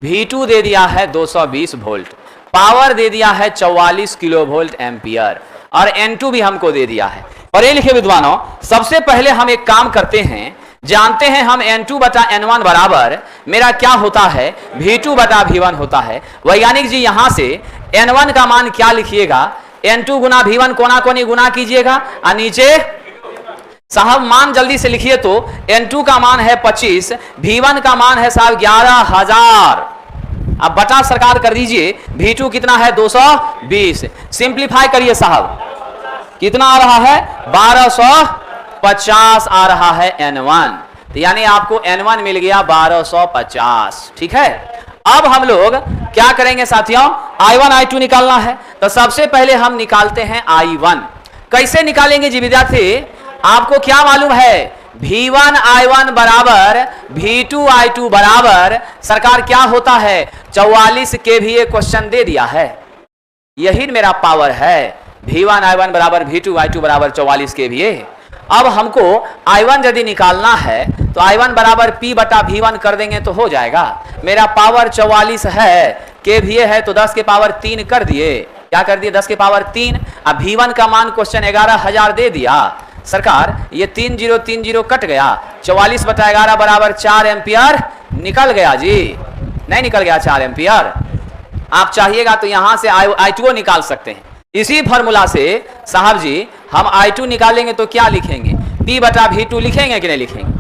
V2 दे दिया है 220 वोल्ट, पावर दे दिया है 44 किलो वोल्ट एम्पियर, और N2 भी हमको दे दिया है। और ये लिखे विद्वानों, सबसे पहले हम एक काम करते हैं, जानते हैं हम N2 बटा N1 बराबर मेरा क्या होता है, V2 बटा V1 होता है। वैज्ञानिक जी यहां से N1 का मान क्या लिखिएगा, N2 गुना V1 कोना कोनी गुना कीजिएगा और नीचे साहब मान जल्दी से लिखिए तो N2 का मान है 25, V1 का मान है साहब 11,000। अब बटा सरकार कर दीजिए, V2 कितना है 220, सिंप्लीफाई करिए साहब, कितना आ रहा है 1250 आ रहा है N1, तो यानी आपको N1 मिल गया 1250। ठीक है, अब हम लोग क्या करेंगे साथियों, I1 I2 निकालना है। तो सबसे पहले हम निकालते हैं I1। कैसे निकालेंगे जी विद्यार्थी, आपको क्या मालूम है, V1 I1 बराबर V2 I2 बराबर सरकार क्या होता है 44 KVA क्वेश्चन दे दिया है, यही मेरा पावर है। V1 I1 बराबर V2 I2 बराबर 44 KVA। अब हमको I1 यदि निकालना है तो I1 बराबर P बटा V1 कर देंगे तो हो जाएगा। मेरा पावर 44 है, KVA है तो 10 के पावर 3 कर दिए, क्या कर दिए 10 के पावर 3। अब V1 का मान क्वेश्चन 11,000 दे दिया सरकार, ये 3030 कट गया, 44 बटा 11 बराबर 4 एम्पियर निकल गया जी, नहीं निकल गया 4 एम्पियर। आप चाहिएगा तो यहां से I2 निकाल सकते हैं। इसी फॉर्मूला से साहब जी हम I2 निकालेंगे तो क्या लिखेंगे, P बटा V2 लिखेंगे कि नहीं लिखेंगे,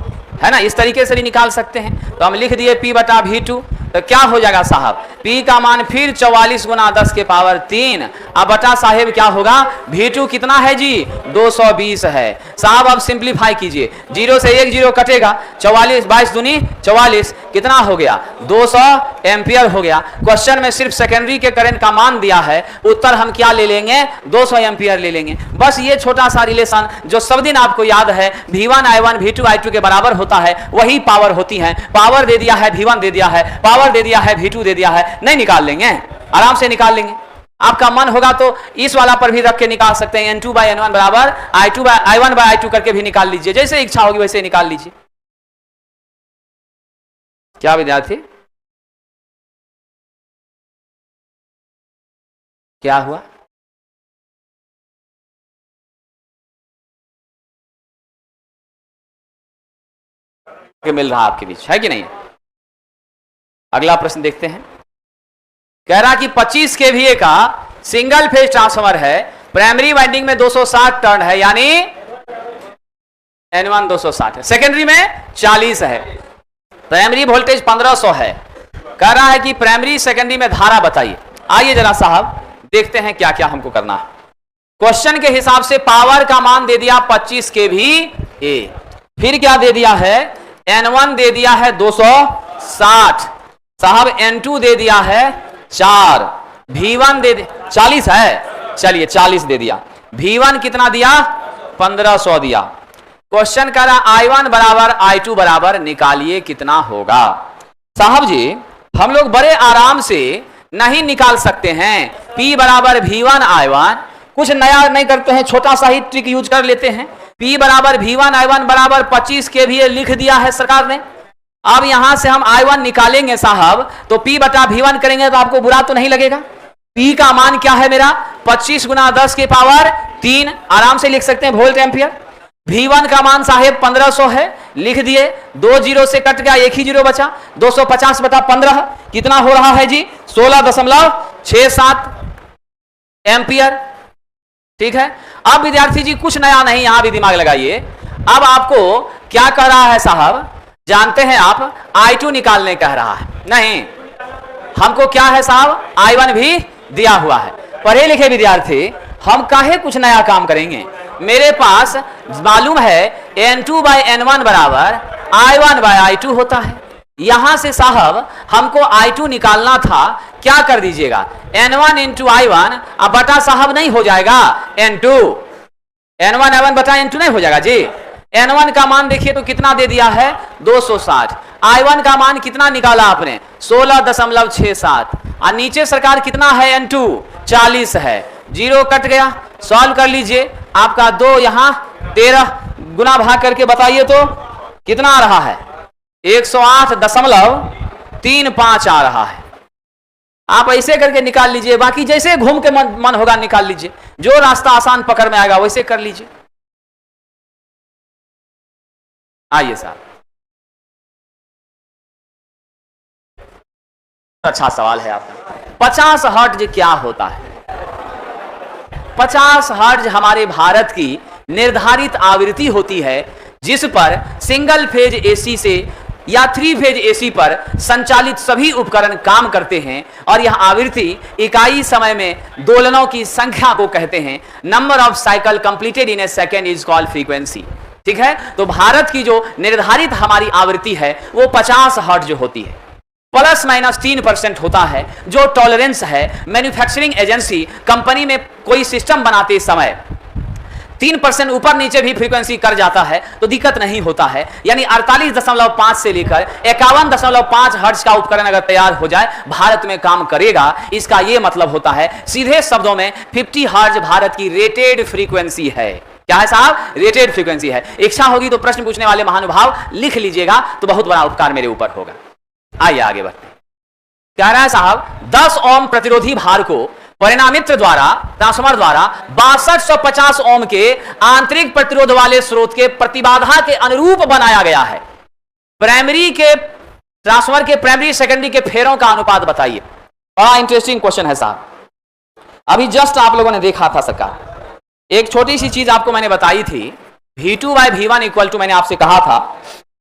है ना, इस तरीके से भी निकाल सकते हैं। तो हम लिख दिए P बटा V2, तो क्या हो जाएगा साहब, P का मान फिर 44 गुना 10 के पावर 3, अब बटा साहेब क्या होगा, V2 कितना है जी 220 है साहब। अब सिंप्लीफाई कीजिए, 0 से 1 0 कटेगा, 44 22 दूनी 44 कितना हो गया 200 एम्पियर हो गया। क्वेश्चन में सिर्फ सेकेंडरी के करंट का मान दिया है, उत्तर हम क्या ले लेंगे 200 एम्पियर ले लेंगे। बस ये छोटा सा रिलेशन जो सब दिन आपको याद है, V1 I1 V2 I2 के बराबर होता है, वही पावर होती है। पावर दे दिया है V1 दे दिया है, पावर दे दिया है V2 दे दिया है, नहीं निकाल लेंगे, आराम से निकाल लेंगे। आपका मन होगा तो इस वाला पर भी रख के निकाल सकते हैं, N2 बाय N1 बराबर I1 बाय I2 करके भी निकाल लीजिए, जैसे इच्छा होगी वैसे निकाल लीजिए। क्या विद्यार्थी, क्या हुआ, मिल रहा आपके बीच है कि नहीं। अगला प्रश्न देखते हैं, कह रहा कि 25 KVA का सिंगल फेज ट्रांसफार्मर है, प्राइमरी वाइंडिंग में 260 टर्न है, यानी N1 260 है, सेकेंडरी में 40 है, प्राइमरी वोल्टेज 1500 है। कह रहा है कि प्राइमरी सेकेंडरी में धारा बताइए। आइए जरा साहब देखते हैं क्या क्या हमको करना है। क्वेश्चन के हिसाब से पावर का मान दे दिया 25 KVA, फिर क्या दे दिया है, N1 दे दिया है 260 साहब, N2 दे दिया है 4, V1 दे 40 है, चलिए 40 दे दिया, V1 कितना दिया 1500 दिया। क्वेश्चन कह रहा I1 बराबर I2 बराबर निकालिए कितना होगा। साहब जी हम लोग बड़े आराम से नहीं निकाल सकते हैं, P बराबर V1 I1, कुछ नया नहीं करते हैं, छोटा सा ही ट्रिक यूज कर लेते हैं। P बराबर V1 I1 बराबर 25 KVA लिख दिया है सरकार ने। अब यहां से हम I1 निकालेंगे साहब, तो P बटा V1 करेंगे तो आपको बुरा तो नहीं लगेगा। P का मान क्या है मेरा 25 गुना 10 के पावर 3, आराम से लिख सकते हैं वोल्ट एम्पियर। V1 का मान साहेब 1500 है, लिख दिए, 2 0 से कट गया, एक ही 0 बचा, 250 बटा 15 कितना हो रहा है जी 16.67 एम्पियर। ठीक है, अब विद्यार्थी जी कुछ नया नहीं, यहां भी दिमाग लगाइए। अब आपको क्या कह रहा है साहब, जानते हैं आप I2 निकालने कह रहा है, नहीं हमको क्या है साहब I1 भी दिया हुआ है। पढ़े लिखे विद्यार्थी हम काहे कुछ नया काम करेंगे, मेरे पास मालूम है N2 बाय N1 बराबर I1 बाय I2 होता है। यहां से साहब हमको I2 निकालना था, क्या कर दीजिएगा N1 इंटू I1, अब बटा साहब नहीं हो जाएगा N2, N1 I1 बटा N2 नहीं हो जाएगा जी। N1 का मान देखिए तो कितना दे दिया है 260, I1 का मान कितना निकाला आपने 16.67, और नीचे सरकार कितना है N2 40 है, 0 कट गया, सॉल्व कर लीजिए, आपका 2 यहां 13 गुना भाग करके बताइए तो कितना आ रहा है 108.35 आ रहा है। आप ऐसे करके निकाल लीजिए, बाकी जैसे घूम के मन होगा निकाल लीजिए, जो रास्ता आसान पकड़ में आएगा वैसे कर लीजिए। आइए साहब अच्छा सवाल है आपका। 50 हर्ट्ज क्या होता है? 50 हर्ट्ज हमारे भारत की निर्धारित आवृत्ति होती है जिस पर सिंगल फेज एसी से या 3 फेज एसी पर संचालित सभी उपकरण काम करते हैं और यह आवृत्ति इकाई समय में दोलनों की संख्या को कहते हैं। Number of cycle completed in A second is called frequency. ठीक है, तो भारत की जो निर्धारित हमारी आवृत्ति है वो 50 हर्ट्ज होती है। प्लस माइनस 3% होता है जो टॉलरेंस है। मैन्युफैक्चरिंग एजेंसी कंपनी में कोई सिस्टम बनाते समय 3% ऊपर नीचे भी फ्रीक्वेंसी कर जाता है तो दिक्कत नहीं होता है। यानी 48.5 से लेकर 51.5 हर्ट्ज का उपकरण अगर तैयार हो जाए भारत में काम करेगा। इसका यह मतलब होता है सीधे शब्दों में 50 हर्ट्ज भारत की रेटेड फ्रीक्वेंसी है। क्या है साहब? रेटेड फ्रीक्वेंसी है। इच्छा होगी तो प्रश्न पूछने वाले महानुभाव लिख लीजिएगा तो बहुत बड़ा उपकार मेरे ऊपर होगा। आइए आगे बढ़ते हैं। कह रहा है साहब 10 ओम प्रतिरोधी भार को परिणामित्र द्वारा ट्रांसफार्मर द्वारा 6250 ओम के आंतरिक प्रतिरोध वाले स्रोत के प्रतिबाधा के अनुरूप बनाया गया है। प्राइमरी के ट्रांसफार्मर के प्राइमरी सेकेंडरी के फेरों का अनुपात बताइए। बड़ा इंटरेस्टिंग क्वेश्चन है साहब। अभी जस्ट आप लोगों ने देखा था सरकार, एक छोटी सी चीज आपको मैंने बताई थी, V2/V1 इक्वल टू, मैंने आपसे कहा था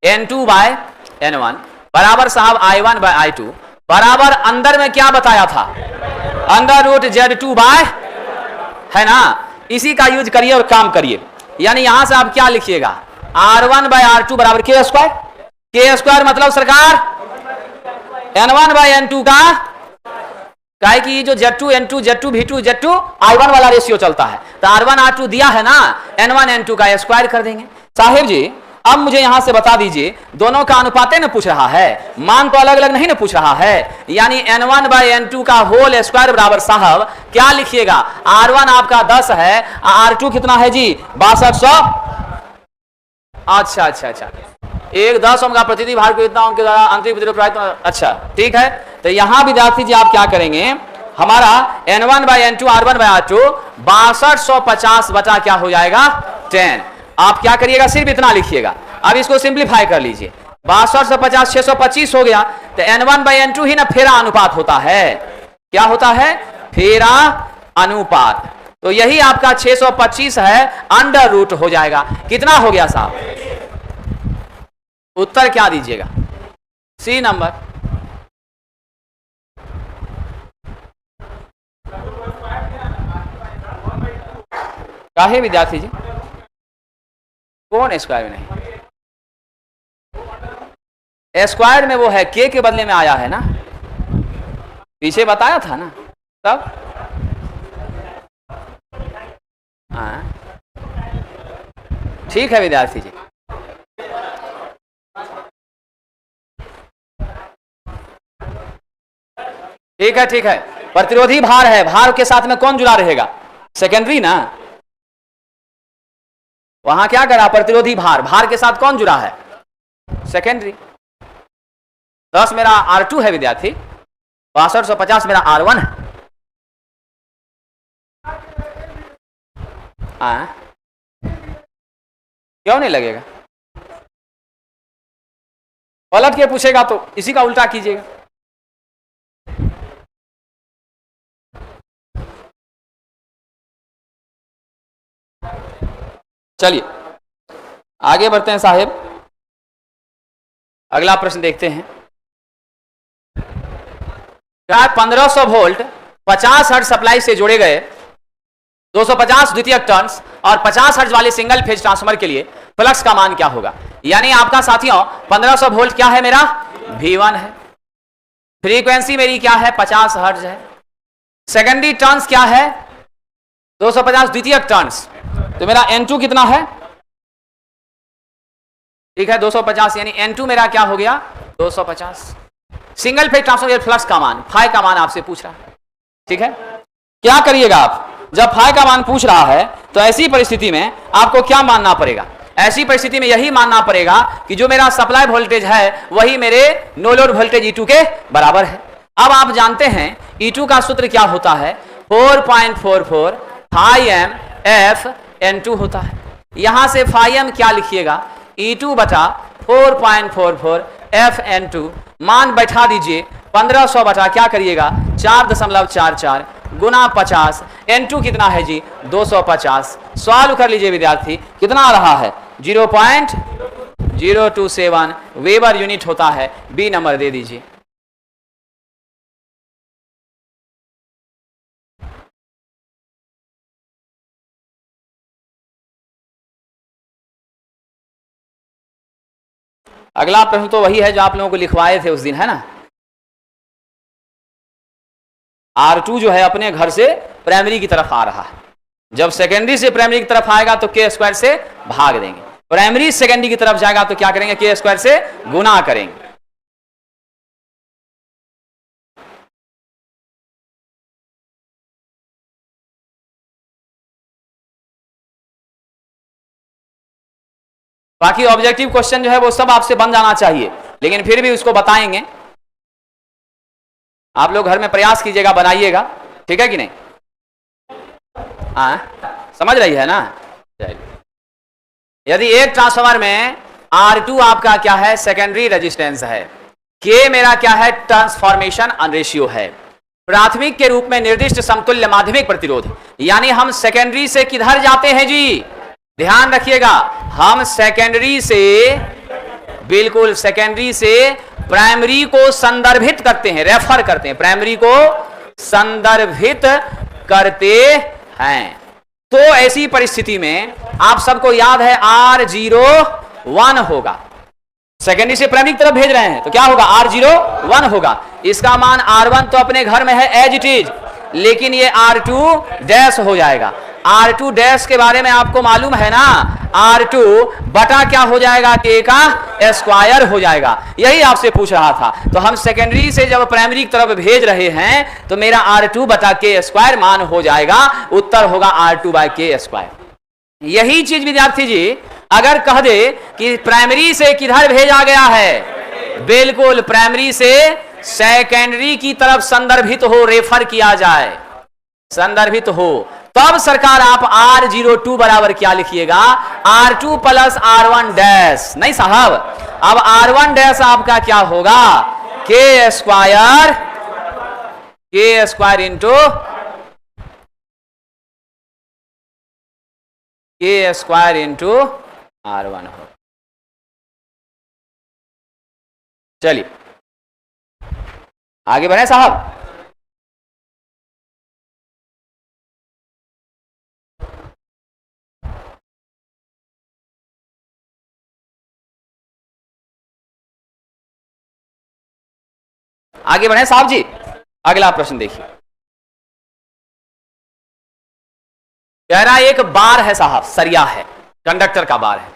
N2/N1 बराबर साहब I1 बाय I2 बराबर अंदर में क्या बताया था? अंडर रूट Z2 बाय, है ना? इसी का यूज करिए और काम करिए। यानी यहां से आप क्या लिखिएगा? R1 बाय R2 बराबर K स्क्वायर। K स्क्वायर मतलब सरकार N1 बाय N2 का, काहे कि जो Z2 N2 Z2 V2 Z2 I1 वाला रेशियो चलता है तो R1 R2 दिया है ना, N1 N2 का स्क्वायर कर देंगे। साहिब जी अब मुझे यहां से बता दीजिए, दोनों का अनुपात न पूछ रहा है, मान तो अलग अलग नहीं ना पूछ रहा है। यानी N1 बाय N2 का होल स्क्वायर बराबर साहब क्या लिखिएगा? R1 आपका 10 है, R2 कितना है जी? 6200। अच्छा अच्छा अच्छा, एक 10 ओम का प्रतिरोधी भार को इतना ओम के द्वारा आंतरिक प्रतिरोध प्रवाहित। अच्छा ठीक है, तो यहां विद्यार्थी जी आप क्या करेंगे? हमारा N1 bye N2 R1 bye R2 6250 बटा क्या हो जाएगा? 10। आप क्या करिएगा? सिर्फ इतना लिखिएगा। अब इसको सिंप्लीफाई कर लीजिए, 6250 625 हो गया। तो N1 बाय N2 ही ना फेरा अनुपात होता है। क्या होता है? फेरा अनुपात। तो यही आपका 625 है, अंडर रूट हो जाएगा। कितना हो गया साहब? उत्तर क्या दीजिएगा? C number. काहे विद्यार्थी जी? कौन स्क्वायर में नहीं? स्क्वायर में वो है के बदले में आया है ना, पीछे बताया था ना तब। हाँ ठीक है विद्यार्थी जी। ठीक है ठीक है, प्रतिरोधी भार है, भार के साथ में कौन जुड़ा रहेगा? सेकेंडरी ना। वहां क्या करा? प्रतिरोधी भार, भार के साथ कौन जुड़ा है? सेकेंडरी। 10 मेरा R2 है विद्यार्थी, 6250 मेरा R1 है। क्यों नहीं लगेगा? पलट के पूछेगा तो इसी का उल्टा कीजिएगा। चलिए आगे बढ़ते हैं साहेब, अगला प्रश्न देखते हैं। 1500 वोल्ट 50 हर्ट्ज सप्लाई से जोड़े गए 250 द्वितीयक टर्न्स और 50 हर्ट्ज वाले सिंगल फेज ट्रांसफार्मर के लिए फ्लक्स का मान क्या होगा? यानी आपका साथियों 1500 वोल्ट क्या है मेरा? V1 है। फ्रीक्वेंसी मेरी क्या है? 50 हर्ट्ज है। सेकेंडरी टर्न्स क्या है? 250 द्वितीयक टर्न्स। तो मेरा N2 कितना है? ठीक है 250, यानी N2 मेरा क्या हो गया? 250। सिंगल फेज ट्रांसफार्मर फ्लक्स का मान, फाई का मान आपसे पूछ रहा है। ठीक है, क्या करिएगा आप? जब फाई का मान पूछ रहा है तो ऐसी परिस्थिति में आपको क्या मानना पड़ेगा? ऐसी परिस्थिति में यही मानना पड़ेगा कि जो मेरा सप्लाई वोल्टेज है वही मेरे नो लोड वोल्टेज E2 के बराबर है। अब आप जानते हैं E2 का सूत्र क्या होता है? 4.44 फाई एम एफ N2 होता है। यहां से फाई एम क्या लिखिएगा? E2 बटा 4.44 Fn2 मान बैठा दीजिए 1500 बटा क्या करिएगा 4.44 गुना 50, N2 कितना है जी 250। सॉल्व कर लीजिए विद्यार्थी, कितना आ रहा है 0.027 वेबर यूनिट होता है। बी नंबर दे दीजिए। अगला प्रश्न तो वही है जो आप लोगों को लिखवाए थे उस दिन, है ना। R2 जो है अपने घर से प्राइमरी की तरफ आ रहा है, जब सेकेंडरी से प्राइमरी की तरफ आएगा तो के स्क्वायर से भाग देंगे, प्राइमरी सेकेंडरी की तरफ जाएगा तो क्या करेंगे के स्क्वायर से गुना करेंगे। बाकी ऑब्जेक्टिव क्वेश्चन जो है वो सब आपसे बन जाना चाहिए, लेकिन फिर भी उसको बताएंगे। आप लोग घर में प्रयास कीजिएगा, बनाइएगा, ठीक है कि नहीं। समझ रही है ना। यदि एक ट्रांसफार्मर में R2 आपका क्या है सेकेंडरी रेजिस्टेंस है, K मेरा क्या है ट्रांसफॉर्मेशन रेशियो है, प्राथमिक के रूप में निर्दिष्ट समतुल्य माध्यमिक प्रतिरोध, यानी हम सेकेंडरी से किधर जाते हैं जी, ध्यान रखिएगा, हम सेकेंडरी से, बिल्कुल सेकेंडरी से प्राइमरी को संदर्भित करते हैं, रेफर करते हैं, प्राइमरी को संदर्भित करते हैं। तो ऐसी परिस्थिति में आप सबको याद है R01 होगा, सेकेंडरी से प्राइमरी की तरफ भेज रहे हैं तो क्या होगा R01 होगा। इसका मान R1 तो अपने घर में है एज इट इज, लेकिन ये R2 डैश हो जाएगा। R2 डैश के बारे में आपको मालूम है ना, R2 बटा क्या हो जाएगा K का स्क्वायर हो जाएगा। यही आपसे पूछ रहा था। तो हम सेकेंडरी से जब प्राइमरी की तरफ भेज रहे हैं तो मेरा R2 बटा K स्क्वायर मान हो जाएगा, उत्तर होगा R2 बाय K स्क्वायर। यही चीज विद्यार्थी जी अगर कह दे कि प्राइमरी से किधर भेजा गया है, बिल्कुल प्राइमरी से सेकेंडरी की तरफ संदर्भित हो, रेफर किया जाए, संदर्भित हो, तब सरकार आप R02 बराबर क्या लिखिएगा R2 प्लस R1 डैश। नहीं साहब, अब R1 डैश आपका क्या होगा K square into K square into R1 हो। चलिए आगे बढ़े साहब। आगे बढ़े साहब जी, अगला प्रश्न देखिए। कह रहा एक बार है साहब, सरिया है, कंडक्टर का बार है,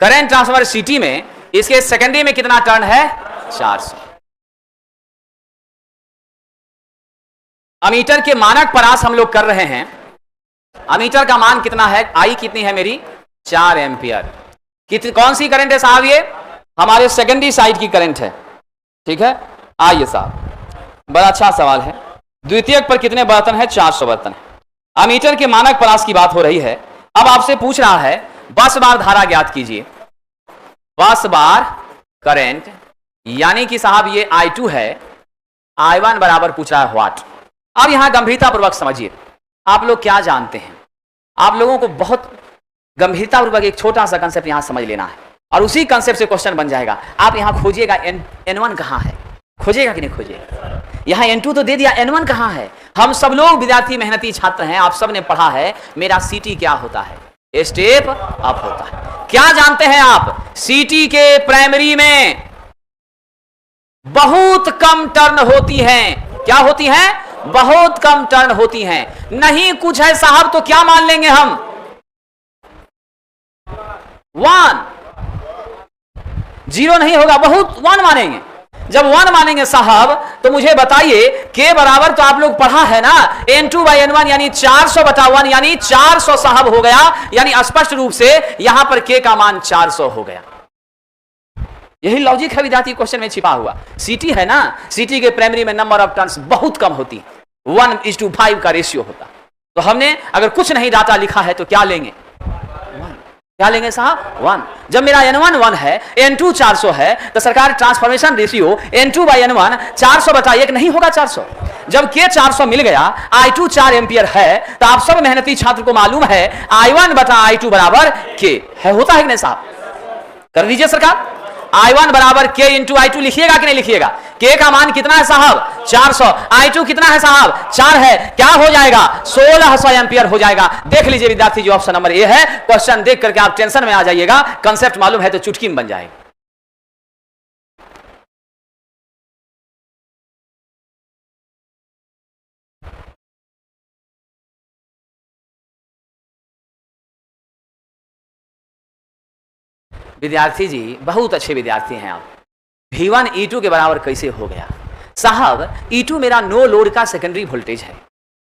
करंट ट्रांसफर सीटी में इसके सेकेंडरी में कितना टर्न है 400। अमीटर के मानक परास हम लोग कर रहे हैं। अमीटर का मान कितना है, आई कितनी है मेरी 4 एम्पियर। कौन सी करंट है साहब, ये हमारे सेकेंडरी साइड की करंट है, ठीक है। आइए साहब, बड़ा अच्छा सवाल है। द्वितीयक पर कितने बर्तन है, 400 बर्तन है। अमीटर के मानक परास की बात हो रही है। अब आपसे पूछ रहा है बस बार धारा ज्ञात कीजिए। बस बार करंट यानी कि साहब ये I2 है, I1 बराबर पूछ रहा है व्हाट। अब यहां गंभीरता पूर्वक समझिए, आप लोग क्या जानते हैं, आप लोगों को बहुत गंभीरता पूर्वक एक छोटा सा कंसेप्ट यहां समझ लेना है और उसी कंसेप्ट से क्वेश्चन बन जाएगा। आप यहां खोजिएगा N1 कहां है, खोजेगा कि नहीं खोजेगा। यहां N2 तो दे दिया, N1 कहां है। हम सब लोग विद्यार्थी मेहनती छात्र हैं, आप सब ने पढ़ा है मेरा सीटी क्या होता है, स्टेप अप होता है। क्या जानते हैं आप, सीटी के प्राइमरी में बहुत कम टर्न होती हैं। क्या होती हैं, बहुत कम टर्न होती हैं। नहीं कुछ है साहब तो क्या मान लेंगे हम 1, 0 नहीं होगा, बहुत 1 मानेंगे। जब 1 मानेंगे साहब तो मुझे बताइए K बराबर तो आप लोग पढ़ा है ना N2 बाई N1 यानी 400 बटा 1 यानी 400 साहब हो गया, यानी स्पष्ट रूप से यहां पर K का मान 400 हो गया। यही लॉजिक है विद्यार्थी क्वेश्चन में छिपा हुआ। सीटी है ना, सीटी के प्राइमरी में नंबर ऑफ टर्न्स बहुत कम होती, 1:5 का रेशियो होता। तो हमने अगर कुछ नहीं डाटा लिखा है तो क्या लेंगे 1। क्या लेंगे साहब 1। जब मेरा N1 1 है, N2 400 है, तो सरकार ट्रांसफॉर्मेशन रेशियो N2/N1 400/1 नहीं होगा 400। जब K 400 मिल गया, I2 4 एम्पियर है, तो आप सब मेहनती छात्र को मालूम है I1/I2 बराबर K है, होता है कि नहीं साहब? कर दीजिए सरकार। I1 बराबर K इंटू I2 लिखिएगा कि नहीं लिखिएगा? K का मान कितना है साहब 400, I2 कितना है साहब 4 है, क्या हो जाएगा 1600 एम्पियर हो जाएगा। देख लीजिए विद्यार्थी जी, ऑप्शन नंबर ए है। क्वेश्चन देख करके आप टेंशन में आ जाइएगा, कंसेप्ट मालूम है तो चुटकी में बन जाएगा। विद्यार्थी जी बहुत अच्छे विद्यार्थी हैं आप। V1 E2 के बराबर कैसे हो गया साहब? E2 मेरा नो लोड का सेकेंडरी वोल्टेज है,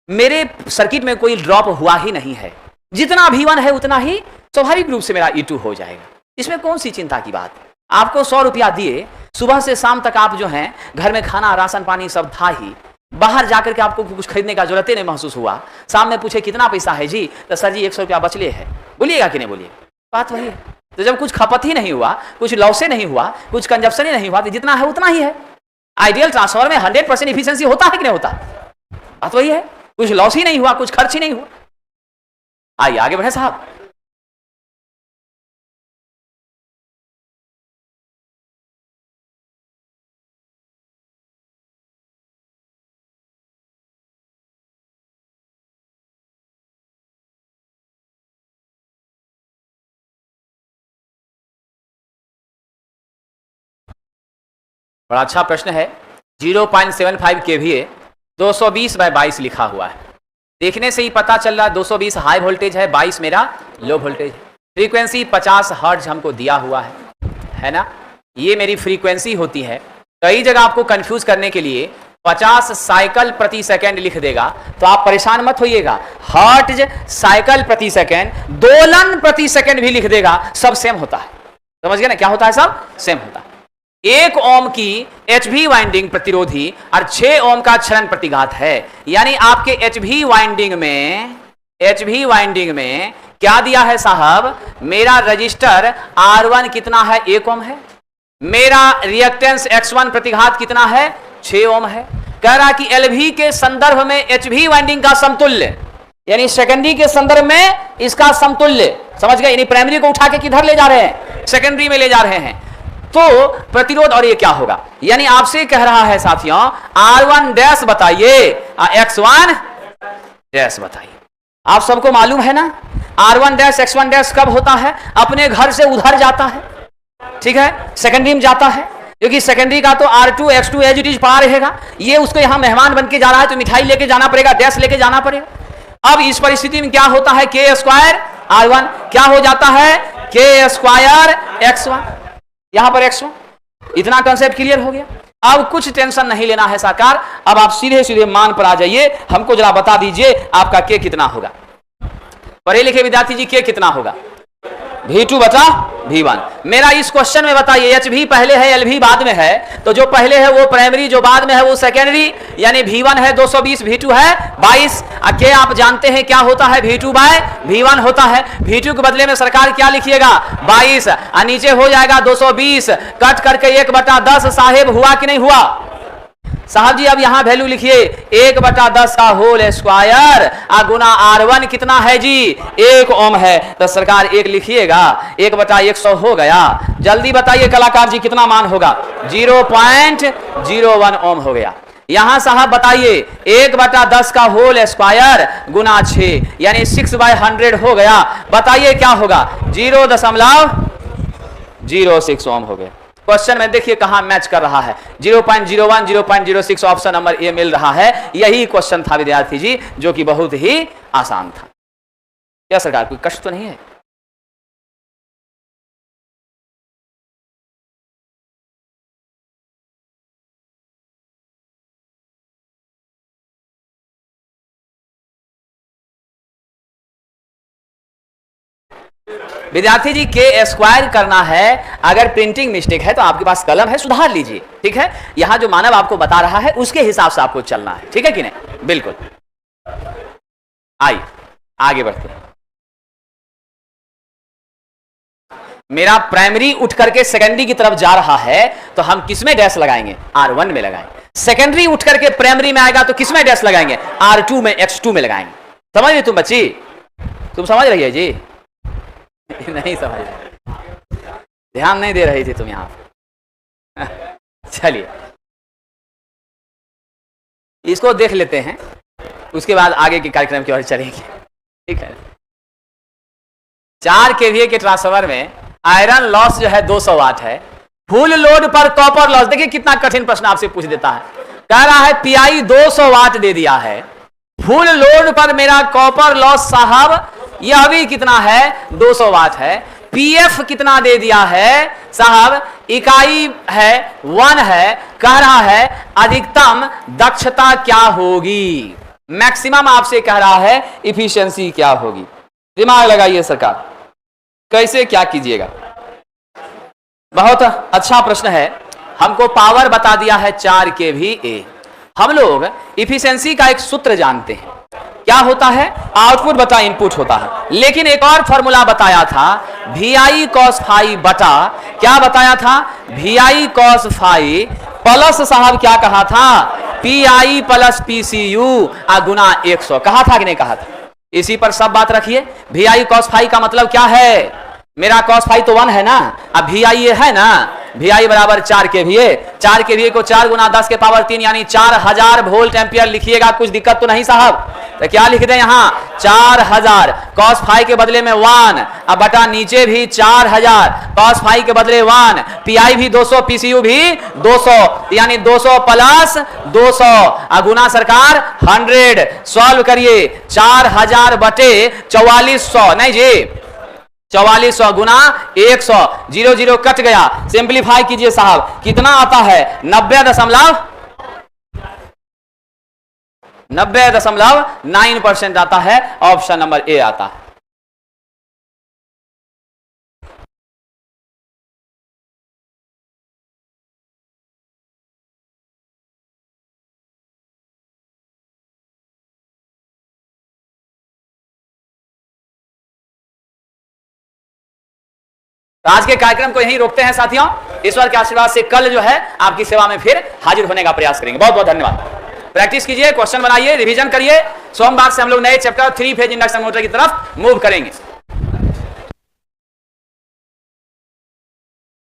मेरे सर्किट में कोई ड्रॉप हुआ ही नहीं है, जितना V1 है उतना ही स्वाभाविक रूप से मेरा E2 हो जाएगा। इसमें कौन सी चिंता की बात? आपको 100 रुपया दिए, सुबह से शाम तक आप जो हैं घर में खाना राशन पानी सब था ही, बाहर जाकर के आपको कुछ खरीदने का जरूरत ही नहीं महसूस हुआ। सामने में पूछे कितना पैसा है जी, तो सर जी 100 रुपया बचले है, बोलिएगा कि नहीं बोलिए? बात वही है। तो जब कुछ खपत ही नहीं हुआ, कुछ लॉस ही नहीं हुआ, कुछ कंजप्शन ही नहीं हुआ, तो जितना है उतना ही है। आइडियल ट्रांसफार्मर में 100% इफिशिएंसी होता है कि नहीं होता? बात वही है, कुछ लॉस ही नहीं हुआ, कुछ खर्च ही नहीं हुआ। आइए आगे बढ़े साहब। बड़ा अच्छा प्रश्न है। 0.75 kVA 220/22 लिखा हुआ है। देखने से ही पता चल रहा है 220 हाई वोल्टेज है, 22 मेरा लो वोल्टेज। फ्रीक्वेंसी 50 हर्ट्ज हमको दिया हुआ है ना? ये मेरी फ्रीक्वेंसी होती है। कई जगह आपको कंफ्यूज करने के लिए 50 साइकिल प्रति सेकंड लिख देगा, तो आप परेशान मत होइएगा। हर्ट्ज, साइकिल प्रति सेकंड, दोलन प्रति सेकंड भी लिख देगा, सब सेम होता है। समझ गए ना? क्या होता है? सब सेम होता है। 1 ओम की HV वाइंडिंग प्रतिरोधी और 6 ओम का क्षरण प्रतिघात है। यानी आपके HV वाइंडिंग में क्या दिया है साहब? मेरा रजिस्टर R1 कितना है? 1 ओम है। मेरा रिएक्टेंस X1 प्रतिघात कितना है? 6 ओम है। कह रहा कि LV के संदर्भ में HV वाइंडिंग का समतुल्य, यानी सेकेंडरी के संदर्भ में इसका समतुल्य, समझ गए? यानी प्राइमरी को उठा के किधर ले जा रहे हैं? सेकेंडरी में ले जा रहे हैं। तो प्रतिरोध और ये क्या होगा? यानी आपसे कह रहा है साथियों R1 डैश बताइए, X1 डैश बताइए। आप सबको मालूम है ना R1 डैश X1 डैश कब होता है? अपने घर से उधर जाता है, ठीक है, सेकेंडरी में जाता है, क्योंकि सेकेंडरी का तो R2 X2 as it is पड़ा रहेगा। ये उसको यहां मेहमान बन के जा रहा है तो मिठाई लेके जाना पड़ेगा, डैश लेके जाना पड़ेगा। अब इस परिस्थिति में क्या होता है? K² R1 क्या हो जाता है? K² X1, यहां पर X1। इतना कंसेप्ट क्लियर हो गया। अब कुछ टेंशन नहीं लेना है सरकार, अब आप सीधे सीधे मान पर आ जाइए। हमको जरा बता दीजिए आपका K कितना होगा? पढ़े लिखे विद्यार्थी जी, K कितना होगा? V2/V1। मेरा इस क्वेश्चन में बताइए HV पहले है LV बाद में है, तो जो पहले है वो प्राइमरी, जो बाद में है वो सेकेंडरी। यानी V1 है 220, V2 है 22। K आप जानते हैं क्या होता है? V2/V1 होता है। V2 के बदले में सरकार क्या लिखिएगा? 22, और नीचे हो जाएगा 220, कट करके 1/10 साहेब, हुआ कि नहीं हुआ साहब जी? अब यहां वैल्यू लिखिए 1/10 का होल स्क्वायर गुना R1 कितना है जी? 1 ओम है, तो सरकार 1 लिखिएगा, 1/100 हो गया। जल्दी बताइए कलाकार जी कितना मान होगा? 0.01 ओम हो गया। यहां साहब बताइए 1/10 का होल स्क्वायर गुना 6, यानी 6/100 हो गया। बताइए क्या होगा? 0.06 ओम हो गया। क्वेश्चन में देखिए कहां मैच कर रहा है, 0.01, 0.06 ऑप्शन नंबर ए मिल रहा है। यही क्वेश्चन था विद्यार्थी जी, जो कि बहुत ही आसान था। क्या सरकार कोई कष्ट तो नहीं है? विद्यार्थी जी K² करना है, अगर प्रिंटिंग मिस्टेक है तो आपके पास कलम है, सुधार लीजिए, ठीक है? यहां जो मानव आपको बता रहा है उसके हिसाब से आपको चलना है, ठीक है कि नहीं? बिल्कुल। आइए आगे बढ़ते हैं। मेरा प्राइमरी उठ करके सेकेंडरी की तरफ जा रहा है तो हम किस में डैश लगाएंगे? R1 में लगाएंगे। सेकेंडरी उठ करके प्राइमरी में आएगा तो किस में डैश लगाएंगे? R2 में, X2 में लगाएंगे। समझ रही तुम बच्ची? तुम समझ रही है जी? नहीं समझ रही, ध्यान नहीं दे रही थी तुम यहां। चलिए इसको देख लेते हैं, उसके बाद आगे के कार्यक्रम की ओर चलेंगे। ठीक है। 4 kVA के ट्रांसफार्मर में आयरन लॉस जो है 200 वाट है। फुल लोड पर कॉपर लॉस, देखिए कितना कठिन प्रश्न आपसे पूछ देता है। कह रहा है पीआई 200 वाट दे दिया है, फुल लोड पर मेरा कॉपर लॉस साहब यह भी कितना है? 200 वाट है। पीएफ कितना दे दिया है साहब? इकाई है 1 है। कह रहा है अधिकतम दक्षता क्या होगी? मैक्सिमम आपसे कह रहा है इफिशियंसी क्या होगी? दिमाग लगाइए सरकार, कैसे क्या कीजिएगा? बहुत अच्छा प्रश्न है। हमको पावर बता दिया है 4 kVA। हम लोग इफिशियंसी का एक सूत्र जानते हैं, क्या होता है? आउटपुट बटा इनपुट होता है। लेकिन एक और फॉर्मूला बताया था, VI cos phi बटा, क्या बताया था? VI cos phi प्लस साहब क्या कहा था? PI प्लस PCU गुना 100। कहा था कि नहीं कहा था? इसी पर सब बात रखिए। VI cos phi का मतलब क्या है? मेरा cos phi तो 1 है ना, अब VI ये है ना, VI बराबर 4 kVA। 4 kVA को 4 गुना 10 के पावर 3 यानी 4000 वोल्ट एम्पियर लिखिएगा। कुछ दिक्कत तो नहीं साहब? तो क्या लिख दें यहाँ? 4000 cos phi के बदले में 1, अब बटा नीचे भी 4000 cos phi के बदले 1, PI भी 200, PCU भी 200 यानी 200 प्लस 200 गुना सरकार 100। सॉल्व करिए। 4000 बटे 4400, नहीं जी 4400 गुना 100, 0 0 कट गया। सिंप्लीफाई कीजिए साहब, कितना आता है? 90.9% आता है। ऑप्शन नंबर ए आता है। तो आज के कार्यक्रम को यहीं रोकते हैं साथियों। ईश्वर के आशीर्वाद से कल जो है आपकी सेवा में फिर हाजिर होने का प्रयास करेंगे। बहुत बहुत धन्यवाद। प्रैक्टिस कीजिए, क्वेश्चन बनाइए, रिवीजन करिए। सोमवार से हम लोग नए चैप्टर 3 फेज इंडक्शन मोटर की तरफ मूव करेंगे।